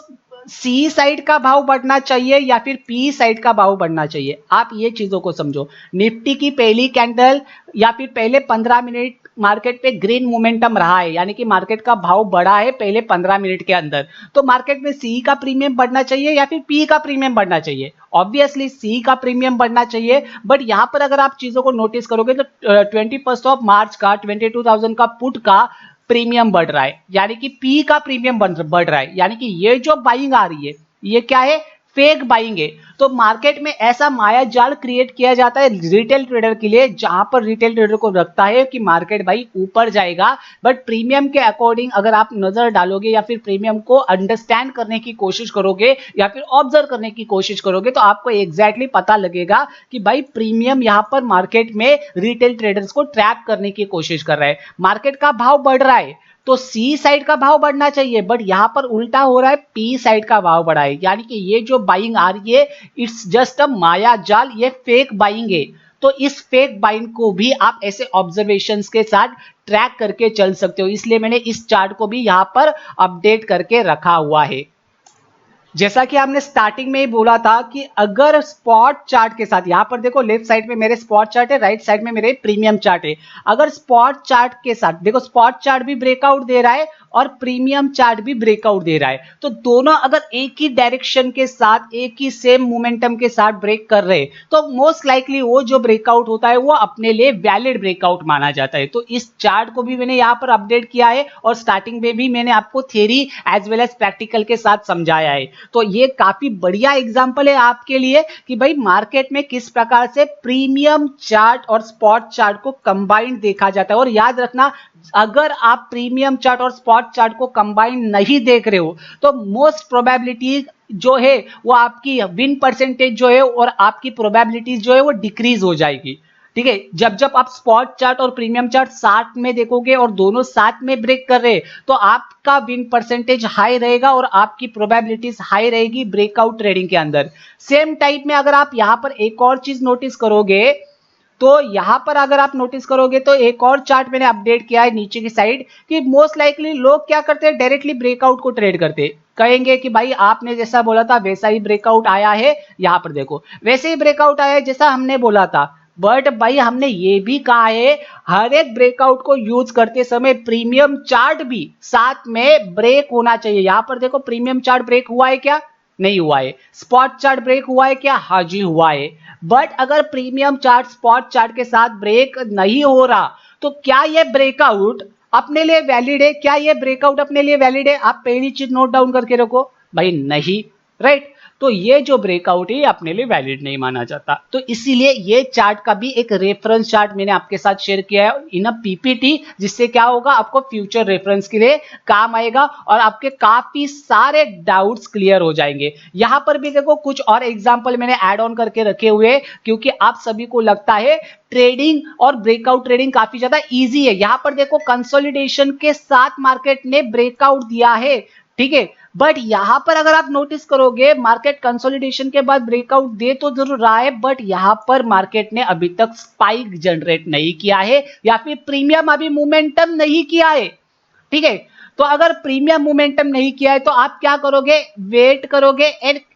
सी साइड का भाव बढ़ना चाहिए या फिर पी साइड का भाव बढ़ना चाहिए। आप ये चीजों को समझो। निफ्टी की पहली कैंडल या फिर पहले 15 मिनट मार्केट पे ग्रीन मोमेंटम रहा है, यानी कि मार्केट का भाव बढ़ा है पहले 15 मिनट के अंदर, तो मार्केट में सी का प्रीमियम बढ़ना चाहिए या फिर पी का प्रीमियम बढ़ना चाहिए? ऑब्वियसली सी का प्रीमियम बढ़ना चाहिए। बट यहां पर अगर आप चीजों को नोटिस करोगे तो 21 ऑफ मार्च का 22,000 का पुट का प्रीमियम बढ़ रहा है, यानी कि पी का प्रीमियम बढ़ रहा है, यानी कि ये जो बाइंग आ रही है ये क्या है, फेक बाइंग है। तो मार्केट में ऐसा माया जाल क्रिएट किया जाता है रिटेल ट्रेडर के लिए, जहां पर रिटेल ट्रेडर को लगता है कि मार्केट भाई ऊपर जाएगा, बट प्रीमियम के अकॉर्डिंग अगर आप नजर डालोगे या फिर प्रीमियम को अंडरस्टैंड करने की कोशिश करोगे या फिर ऑब्जर्व करने की कोशिश करोगे तो आपको एग्जैक्टली पता लगेगा कि भाई प्रीमियम यहां पर मार्केट में रिटेल ट्रेडर्स को ट्रैप करने की कोशिश कर रहा है। मार्केट का भाव बढ़ रहा है तो सी साइड का भाव बढ़ना चाहिए, बट यहां पर उल्टा हो रहा है, पी साइड का भाव बढ़ा है, यानी कि ये जो बाइंग आ रही है इट्स जस्ट अ माया जाल, ये फेक बाइंग है। तो इस फेक बाइंग को भी आप ऐसे ऑब्जर्वेशंस के साथ ट्रैक करके चल सकते हो, इसलिए मैंने इस चार्ट को भी यहां पर अपडेट करके रखा हुआ है। जैसा कि हमने स्टार्टिंग में ही बोला था कि अगर स्पॉट चार्ट के साथ, यहां पर देखो लेफ्ट साइड में मेरे स्पॉट चार्ट है, राइट साइड में मेरे प्रीमियम चार्ट है, अगर स्पॉट चार्ट के साथ देखो स्पॉट चार्ट भी ब्रेकआउट दे रहा है और प्रीमियम चार्ट भी ब्रेकआउट दे रहा है, तो दोनों अगर एक ही डायरेक्शन के साथ एक ही सेम मोमेंटम के साथ ब्रेक कर रहे हैं तो मोस्ट लाइकली वो जो ब्रेकआउट होता है वो अपने लिए वैलिड ब्रेकआउट माना जाता है। तो इस चार्ट को भी मैंने यहां पर अपडेट किया है और स्टार्टिंग में भी मैंने आपको theory as well as practical के साथ समझाया है। तो ये काफी बढ़िया एग्जांपल है आपके लिए कि भाई मार्केट में किस प्रकार से प्रीमियम चार्ट और स्पॉट चार्ट को कंबाइंड देखा जाता है। और याद रखना, अगर आप प्रीमियम चार्ट और स्पॉट चार्ट को कंबाइंड नहीं देख रहे हो तो मोस्ट प्रोबेबिलिटी जो है वो आपकी विन परसेंटेज जो है और आपकी प्रोबेबिलिटीज जो है वो डिक्रीज हो जाएगी। ठीक है, जब जब आप स्पॉट चार्ट और प्रीमियम चार्ट साथ में देखोगे और दोनों साथ में ब्रेक कर रहे तो आपका विन परसेंटेज हाई रहेगा और आपकी प्रोबेबिलिटीज हाई रहेगी ब्रेकआउट ट्रेडिंग के अंदर। सेम टाइप में अगर आप यहां पर एक और चीज नोटिस करोगे तो यहां पर अगर आप नोटिस करोगे तो एक और चार्ट मैंने अपडेट किया है नीचे की साइड कि मोस्ट लाइकली लोग क्या करते हैं, डायरेक्टली ब्रेकआउट को ट्रेड करते हैं। कहेंगे कि भाई आपने जैसा बोला था वैसा ही ब्रेकआउट आया है, यहां पर देखो वैसे ही ब्रेकआउट आया है जैसा हमने बोला था। बट भाई हमने ये भी कहा है हर एक ब्रेकआउट को यूज करते समय प्रीमियम चार्ट भी साथ में ब्रेक होना चाहिए। यहां पर देखो प्रीमियम चार्ट ब्रेक हुआ है क्या, नहीं हुआ है। स्पॉट चार्ट ब्रेक हुआ है क्या, हाँ जी हुआ है। बट अगर प्रीमियम चार्ट स्पॉट चार्ट के साथ ब्रेक नहीं हो रहा तो क्या यह ब्रेकआउट अपने लिए वैलिड है? क्या यह ब्रेकआउट अपने लिए वैलिड है? आप पहली चीज नोट डाउन करके रखो भाई, नहीं, राइट। तो ये जो ब्रेकआउट है अपने लिए वैलिड नहीं माना जाता। तो इसीलिए ये चार्ट का भी एक रेफरेंस चार्ट मैंने आपके साथ शेयर किया है इन अ पीपीटी, जिससे क्या होगा आपको फ्यूचर रेफरेंस के लिए काम आएगा और आपके काफी सारे डाउट्स क्लियर हो जाएंगे। यहां पर भी देखो कुछ और एग्जांपल मैंने ऐड ऑन करके रखे हुए हैं क्योंकि आप सभी को लगता है ट्रेडिंग और ब्रेकआउट ट्रेडिंग काफी ज्यादा इजी है। यहां पर देखो कंसोलिडेशन के साथ मार्केट ने ब्रेकआउट दिया है, ठीक है, बट यहां पर अगर आप नोटिस करोगे मार्केट कंसोलिडेशन के बाद ब्रेकआउट दे तो जरूर रहा है बट यहां पर मार्केट ने अभी तक स्पाइक जनरेट नहीं किया है या फिर प्रीमियम अभी मोमेंटम नहीं किया है। ठीक है, तो अगर प्रीमियम मोमेंटम नहीं किया है तो आप क्या करोगे, वेट करोगे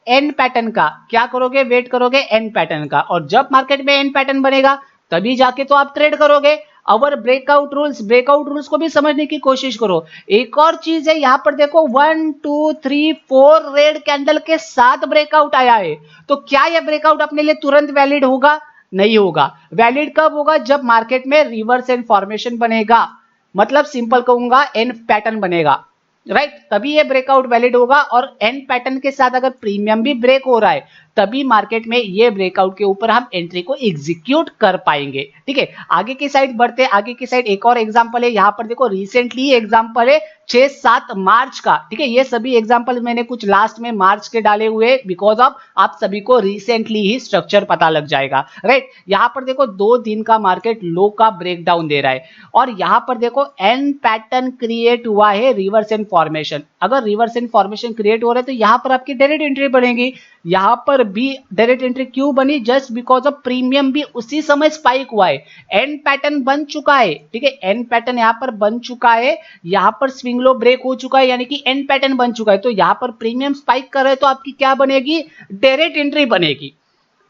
एन पैटर्न का। क्या करोगे, वेट करोगे एन पैटर्न का, और जब मार्केट में एन पैटर्न बनेगा तभी जाके तो आप ट्रेड करोगे। और ब्रेकआउट रूल्स को भी समझने की कोशिश करो। एक और चीज है, यहां पर देखो 1 2 3 4 रेड कैंडल के साथ ब्रेकआउट आया है, तो क्या यह ब्रेकआउट अपने लिए तुरंत वैलिड होगा? नहीं होगा। वैलिड कब होगा? जब मार्केट में रिवर्स एन फॉर्मेशन बनेगा, मतलब सिंपल कहूंगा एन पैटर्न बनेगा, राइट, तभी ये ब्रेकआउट वैलिड होगा। और एन पैटर्न के साथ अगर प्रीमियम भी ब्रेक हो रहा है तभी मार्केट में ये ब्रेकआउट के ऊपर हम एंट्री को एग्जीक्यूट कर पाएंगे। ठीक है, आगे की साइड बढ़ते हैं। आगे की साइड एक और एग्जांपल है, यहां पर देखो रिसेंटली एग्जांपल है 6-7 मार्च का। ठीक है, ये सभी एग्जांपल मैंने कुछ लास्ट में मार्च के डाले हुए बिकॉज ऑफ आप सभी को रिसेंटली ही स्ट्रक्चर पता लग जाएगा। राइट, यहां पर देखो 2 दिन का मार्केट लो का ब्रेकडाउन दे रहा है और यहां पर देखो एन पैटर्न क्रिएट हुआ है, रिवर्स एंड फॉर्मेशन। अगर रिवर्स एंड फॉर्मेशन क्रिएट हो रहा है तो यहां पर आपकी डायरेक्ट एंट्री बनेगी। यहां पर भी डायरेक्ट एंट्री क्यों बनी? जस्ट बिकॉज ऑफ प्रीमियम भी उसी समय स्पाइक हुआ है, एन पैटर्न बन चुका है। ठीक है, एन पैटर्न यहां पर बन चुका है, यहां पर स्विंग लो ब्रेक हो चुका है, यानी कि एन पैटर्न बन चुका है। तो यहां पर प्रीमियम स्पाइक कर रहे तो आपकी क्या बनेगी? डायरेक्ट एंट्री बनेगी।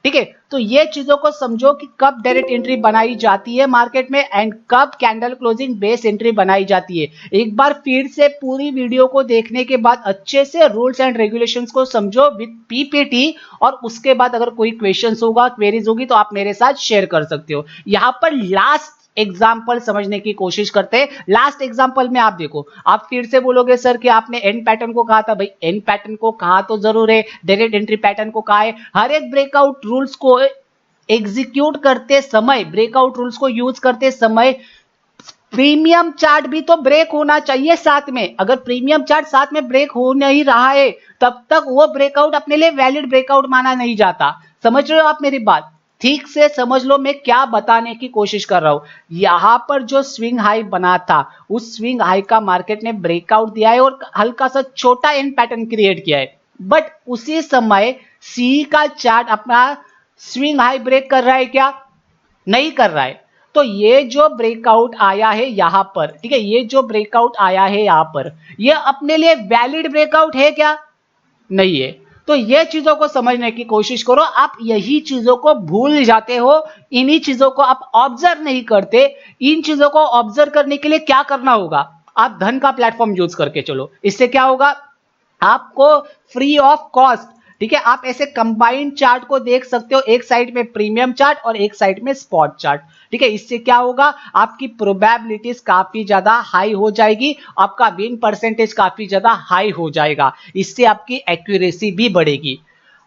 ठीक है, तो ये चीजों को समझो कि कब डायरेक्ट एंट्री बनाई जाती है मार्केट में एंड कब कैंडल क्लोजिंग बेस एंट्री बनाई जाती है। एक बार फिर से पूरी वीडियो को देखने के बाद अच्छे से रूल्स एंड रेगुलेशंस को समझो विद पीपीटी, और उसके बाद अगर कोई क्वेश्चंस होगा, क्वेरीज होगी तो आप मेरे साथ शेयर कर सकते हो। यहां पर लास्ट एग्जाम्पल समझने की कोशिश करते हैं। लास्ट एग्जाम्पल में आप देखो, आप फिर से बोलोगे सर कि आपने एन पैटर्न को कहा था। भाई एन पैटर्न को कहा तो जरूर है, डायरेक्ट एंट्री पैटर्न को कहा है। हर एक ब्रेकआउट रूल्स को एग्जीक्यूट करते समय, ब्रेकआउट रूल्स को यूज करते समय प्रीमियम चार्ट भी तो ब्रेक होना चाहिए साथ में। अगर प्रीमियम चार्ट साथ में ब्रेक हो नहीं रहा है तब तक वो ब्रेकआउट अपने लिए वैलिड ब्रेकआउट माना नहीं जाता। समझ रहे हो आप मेरी बात? ठीक से समझ लो मैं क्या बताने की कोशिश कर रहा हूं। यहां पर जो स्विंग हाई बना था उस स्विंग हाई का मार्केट ने ब्रेकआउट दिया है और हल्का सा छोटा एन पैटर्न क्रिएट किया है, बट उसी समय सी का चार्ट अपना स्विंग हाई ब्रेक कर रहा है क्या? नहीं कर रहा है। तो ये जो ब्रेकआउट आया है यहां पर, ठीक है, ये जो ब्रेकआउट आया है यहां पर, ये अपने लिए वैलिड ब्रेकआउट है क्या? नहीं है। तो ये चीजों को समझने की कोशिश करो। आप यही चीजों को भूल जाते हो, इन्हीं चीजों को आप ऑब्जर्व नहीं करते। इन चीजों को ऑब्जर्व करने के लिए क्या करना होगा? आप धन का प्लेटफॉर्म यूज करके चलो। इससे क्या होगा? आपको फ्री ऑफ कॉस्ट, ठीक है, आप ऐसे कंबाइंड चार्ट को देख सकते हो, एक साइड में प्रीमियम चार्ट और एक साइड में स्पॉट चार्ट। ठीक है, इससे क्या होगा? आपकी प्रोबेबिलिटीज काफी ज्यादा हाई हो जाएगी, आपका विन परसेंटेज काफी ज्यादा हाई हो जाएगा, इससे आपकी एक्यूरेसी भी बढ़ेगी।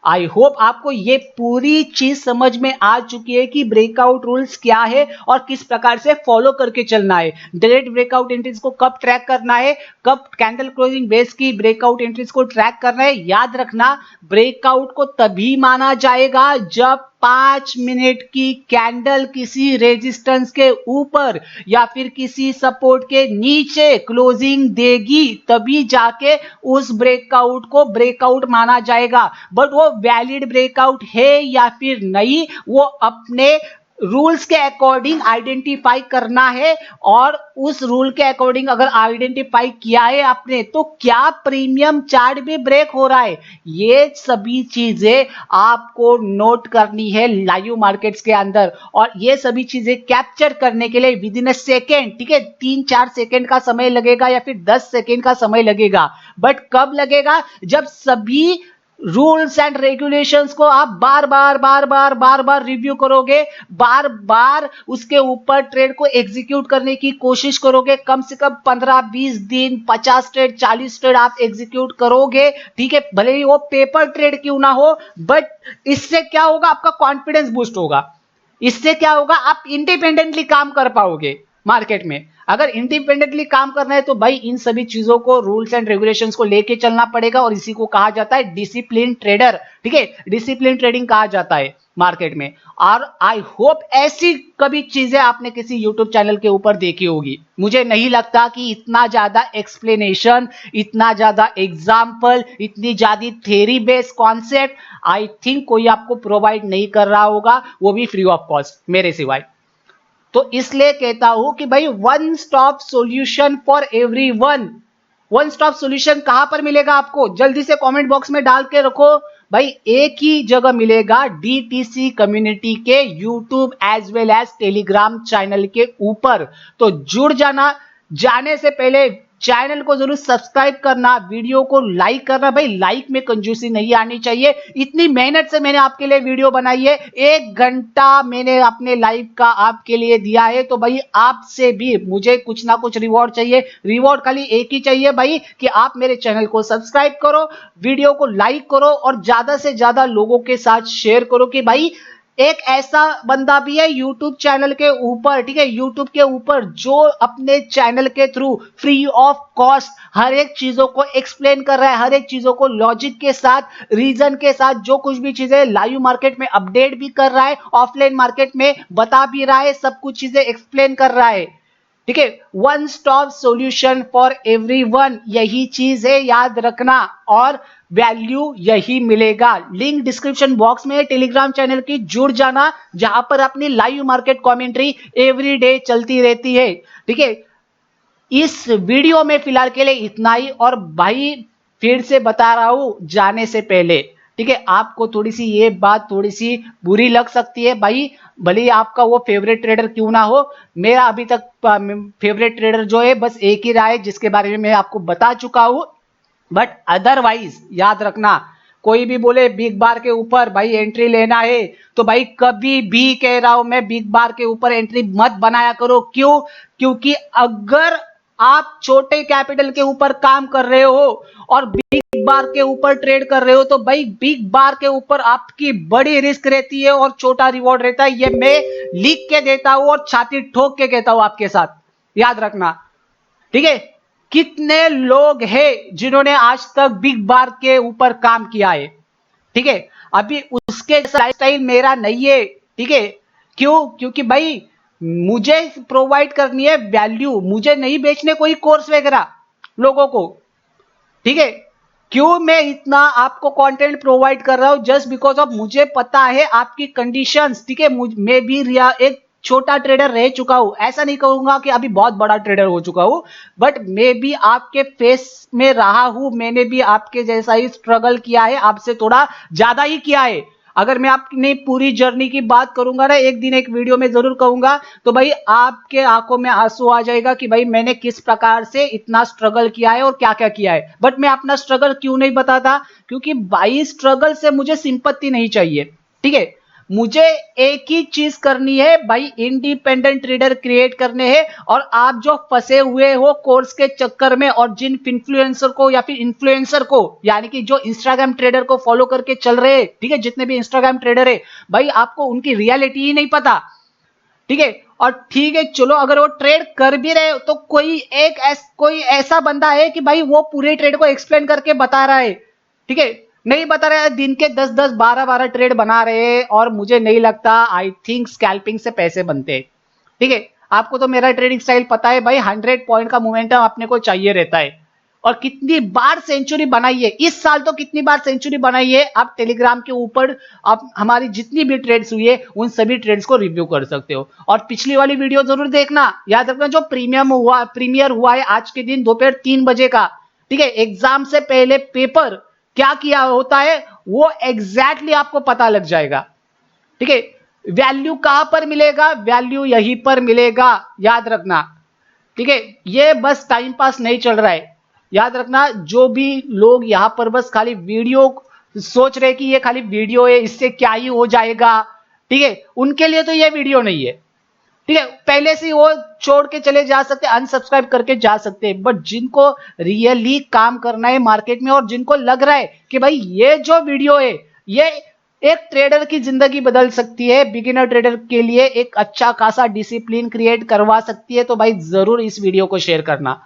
आई होप आपको ये पूरी चीज समझ में आ चुकी है कि ब्रेकआउट रूल्स क्या है और किस प्रकार से फॉलो करके चलना है। डायरेक्ट ब्रेकआउट एंट्रीज को कब ट्रैक करना है, कब कैंडल क्लोजिंग बेस की ब्रेकआउट एंट्रीज को ट्रैक करना है। याद रखना, ब्रेकआउट को तभी माना जाएगा जब 5 मिनट की कैंडल किसी रेजिस्टेंस के ऊपर या फिर किसी सपोर्ट के नीचे क्लोजिंग देगी, तभी जाके उस ब्रेकआउट को ब्रेकआउट माना जाएगा। बट वो वैलिड ब्रेकआउट है या फिर नहीं, वो अपने रूल्स के अकॉर्डिंग आइडेंटिफाई करना है। और उस रूल के अकॉर्डिंग अगर आइडेंटिफाई किया है आपने तो क्या प्रीमियम चार्ट भी ब्रेक हो रहा है, ये सभी चीजें आपको नोट करनी है लाइव मार्केट्स के अंदर। और ये सभी चीजें कैप्चर करने के लिए विद इन अ सेकेंड, ठीक है, 3-4 सेकेंड का समय लगेगा या फिर 10 सेकेंड का समय लगेगा, बट कब लगेगा? जब सभी रूल्स एंड रेगुलेशंस को आप बार बार रिव्यू करोगे, बार बार उसके ऊपर ट्रेड को एग्जीक्यूट करने की कोशिश करोगे। कम से कम 15-20 दिन, 50 ट्रेड, 40 ट्रेड आप एग्जीक्यूट करोगे। ठीक है, भले ही वो पेपर ट्रेड क्यों ना हो, बट इससे क्या होगा? आपका कॉन्फिडेंस बूस्ट होगा। इससे क्या होगा? आप इंडिपेंडेंटली काम कर पाओगे मार्केट में। अगर इंडिपेंडेंटली काम करना है तो भाई इन सभी चीजों को, रूल्स एंड रेगुलेशंस को लेके चलना पड़ेगा, और इसी को कहा जाता है डिसिप्लिन ट्रेडर। ठीक है, डिसिप्लिन ट्रेडिंग कहा जाता है मार्केट में। और आई होप ऐसी कभी चीजें आपने किसी यूट्यूब चैनल के ऊपर देखी होगी। मुझे नहीं लगता कि इतना ज्यादा एक्सप्लेनेशन, इतना ज्यादा एग्जाम्पल, इतनी ज्यादा theory based concept I think कोई आपको प्रोवाइड नहीं कर रहा होगा, वो भी फ्री ऑफ कॉस्ट मेरे सिवाय। तो इसलिए कहता हूं कि भाई one stop solution for everyone. One stop solution कहां पर मिलेगा आपको? जल्दी से कमेंट बॉक्स में डाल के रखो भाई। एक ही जगह मिलेगा, डीटीसी कम्युनिटी के YouTube as well as Telegram channel के ऊपर। तो जुड़ जाना। जाने से पहले चैनल को जरूर सब्सक्राइब करना, वीडियो को लाइक करना। भाई लाइक में कंजूसी नहीं आनी चाहिए। इतनी मेहनत से मैंने आपके लिए वीडियो बनाई है, 1 घंटा मैंने अपने लाइफ का आपके लिए दिया है, तो भाई आपसे भी मुझे कुछ ना कुछ रिवॉर्ड चाहिए। रिवॉर्ड खाली एक ही चाहिए भाई कि आप मेरे चैनल को सब्सक्राइब करो, वीडियो को लाइक करो और ज्यादा से ज्यादा लोगों के साथ शेयर करो कि भाई एक ऐसा बंदा भी है YouTube चैनल के ऊपर, ठीक है, YouTube के ऊपर जो अपने चैनल के थ्रू फ्री ऑफ कॉस्ट हर एक चीजों को एक्सप्लेन कर रहा है, हर एक चीजों को लॉजिक के साथ, रीजन के साथ, जो कुछ भी चीजें लाइव मार्केट में अपडेट भी कर रहा है, ऑफलाइन मार्केट में बता भी रहा है, सब कुछ चीजें एक्सप्लेन कर रहा है। ठीक है, one stop solution for everyone, यही चीज है, याद रखना। और वैल्यू यही मिलेगा। लिंक डिस्क्रिप्शन बॉक्स में टेलीग्राम चैनल की, जुड़ जाना, जहां पर अपनी live market commentary every day चलती रहती है। ठीक है, इस वीडियो में फिलहाल के लिए इतना ही। और भाई फिर से बता रहा हूं जाने से पहले, ठीक है, आपको थोड़ी सी ये बात थोड़ी सी बुरी लग सकती है भाई, भले ही आपका वो फेवरेट ट्रेडर क्यों ना हो, मेरा अभी तक फेवरेट ट्रेडर जो है बस एक ही रहा है, जिसके बारे में मैं आपको बता चुका हूं। बट अदरवाइज याद रखना, कोई भी बोले बिग बार के ऊपर भाई एंट्री लेना है, तो भाई कभी भी कह रहा हूं मैं, बिग बार के ऊपर एंट्री मत बनाया करो। क्यों? क्योंकि अगर आप छोटे कैपिटल के ऊपर काम कर रहे हो और बिग बार के ऊपर ट्रेड कर रहे हो, तो भाई बिग बार के ऊपर आपकी बड़ी रिस्क रहती है और छोटा रिवॉर्ड रहता है। ये मैं लिख के देता हूं और छाती ठोक के कहता हूं आपके साथ, याद रखना। ठीक है, कितने लोग हैं जिन्होंने आज तक बिग बार के ऊपर काम किया है? ठीक है, अभी उसके लाइफस्टाइल मेरा नहीं है। ठीक है, क्यों? क्योंकि भाई मुझे प्रोवाइड करनी है वैल्यू, मुझे नहीं बेचने कोई कोर्स वगैरह लोगों को। ठीक है, क्यों मैं इतना आपको कंटेंट प्रोवाइड कर रहा हूं? जस्ट बिकॉज ऑफ मुझे पता है आपकी कंडीशंस। ठीक है, मैं भी एक छोटा ट्रेडर रह चुका हूं, ऐसा नहीं कहूंगा कि अभी बहुत बड़ा ट्रेडर हो चुका हूं, बट मैं भी आपके फेस में रहा हूं, मैंने भी आपके जैसा ही स्ट्रगल किया है, आपसे थोड़ा ज्यादा ही किया है। अगर मैं अपनी पूरी जर्नी की बात करूंगा ना, एक दिन एक वीडियो में जरूर कहूंगा, तो भाई आपके आंखों में आंसू आ जाएगा कि भाई मैंने किस प्रकार से इतना स्ट्रगल किया है और क्या क्या किया है। बट मैं अपना स्ट्रगल क्यों नहीं बताता? क्योंकि भाई स्ट्रगल से मुझे सिंपत्ति नहीं चाहिए। ठीक है, मुझे एक ही चीज करनी है भाई, इंडिपेंडेंट ट्रेडर क्रिएट करने हैं। और आप जो फंसे हुए हो कोर्स के चक्कर में, और जिन इन्फ्लुएंसर को या फिर इन्फ्लुएंसर को, यानी कि जो इंस्टाग्राम ट्रेडर को फॉलो करके चल रहे हैं, ठीक है, जितने भी इंस्टाग्राम ट्रेडर है भाई, आपको उनकी रियलिटी ही नहीं पता। ठीक है, और ठीक है चलो, अगर वो ट्रेड कर भी रहे तो कोई ऐसा बंदा है कि भाई वो पूरे ट्रेड को एक्सप्लेन करके बता रहा है। ठीक है, नहीं बता रहा है, दिन के 10-10 12-12 ट्रेड बना रहे हैं, और मुझे नहीं लगता, आई थिंक स्कैल्पिंग से पैसे बनते हैं। ठीक है, आपको तो मेरा ट्रेडिंग स्टाइल पता है भाई, 100 पॉइंट का मोमेंटम अपने को चाहिए रहता है। और कितनी बार सेंचुरी बनाई है इस साल, तो कितनी बार सेंचुरी बनाई है आप टेलीग्राम के ऊपर, आप हमारी जितनी भी ट्रेड्स हुई है उन सभी ट्रेड्स को रिव्यू कर सकते हो। और पिछली वाली वीडियो जरूर देखना, याद रखना, जो प्रीमियर हुआ है आज के दिन दोपहर 3 बजे का। ठीक है, एग्जाम से पहले पेपर क्या किया होता है वो एग्जैक्टली आपको पता लग जाएगा। ठीक है, वैल्यू कहां पर मिलेगा? वैल्यू यहीं पर मिलेगा, याद रखना। ठीक है, ये बस टाइम पास नहीं चल रहा है, याद रखना। जो भी लोग यहां पर बस खाली वीडियो सोच रहे कि ये खाली वीडियो है, इससे क्या ही हो जाएगा, ठीक है, उनके लिए तो ये वीडियो नहीं है। ठीक है, पहले से वो छोड़ के चले जा सकते, अनसब्सक्राइब करके जा सकते हैं। बट जिनको रियली काम करना है मार्केट में, और जिनको लग रहा है कि भाई ये जो वीडियो है ये एक ट्रेडर की जिंदगी बदल सकती है, बिगिनर ट्रेडर के लिए एक अच्छा खासा डिसिप्लिन क्रिएट करवा सकती है, तो भाई जरूर इस वीडियो को शेयर करना।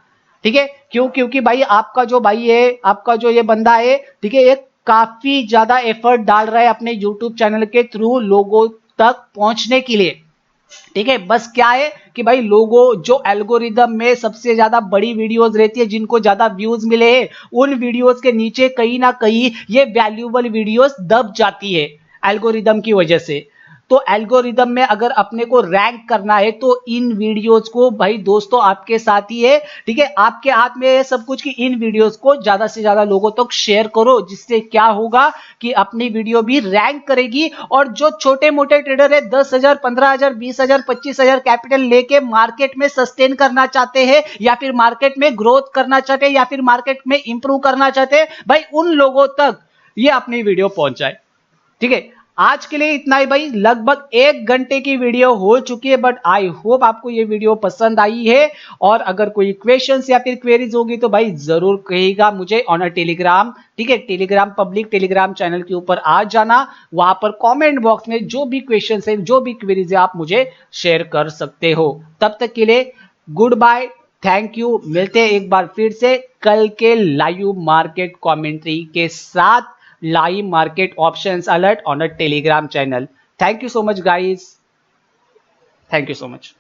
ठीक है, क्यों? क्योंकि भाई आपका जो भाई है, आपका जो ये बंदा है, ठीक है, एक काफी ज्यादा एफर्ट डाल रहा है अपने यूट्यूब चैनल के थ्रू लोगों तक पहुंचने के लिए। ठीक है, बस क्या है कि भाई लोगों, जो एल्गोरिदम में सबसे ज्यादा बड़ी वीडियोस रहती है, जिनको ज्यादा व्यूज मिले हैं, उन वीडियोस के नीचे कहीं ना कहीं ये वैल्यूएबल वीडियोस दब जाती है एल्गोरिदम की वजह से। तो एल्गोरिदम में अगर अपने को रैंक करना है तो इन वीडियोस को भाई दोस्तों आपके साथ ही है, ठीक है, आपके हाथ में है सब कुछ कि इन वीडियोस को ज्यादा से ज्यादा लोगों तक शेयर करो, जिससे क्या होगा कि अपनी वीडियो भी रैंक करेगी। और जो छोटे मोटे ट्रेडर है 10,000 15,000 20,000 25,000 कैपिटल लेके मार्केट में सस्टेन करना चाहते हैं या फिर मार्केट में ग्रोथ करना चाहते हैं या फिर मार्केट में इंप्रूव करना चाहते हैं, भाई उन लोगों तक ये अपनी वीडियो पहुंचाए। ठीक है, आज के लिए इतना ही भाई, लगभग 1 घंटे की वीडियो हो चुकी है, बट आई होप आपको ये वीडियो पसंद आई है। और अगर कोई क्वेश्चंस या फिर क्वेरीज होगी तो भाई जरूर कहिएगा मुझे ऑन अ टेलीग्राम, ठीक है, टेलीग्राम पब्लिक टेलीग्राम चैनल के ऊपर आ जाना, वहां पर कमेंट बॉक्स में जो भी क्वेश्चन है जो भी क्वेरीज है आप मुझे शेयर कर सकते हो। तब तक के लिए गुड बाय, थैंक यू, मिलते हैं एक बार फिर से कल के लाइव मार्केट कमेंट्री के साथ, live market options alert on a telegram channel. Thank you so much guys, thank you so much.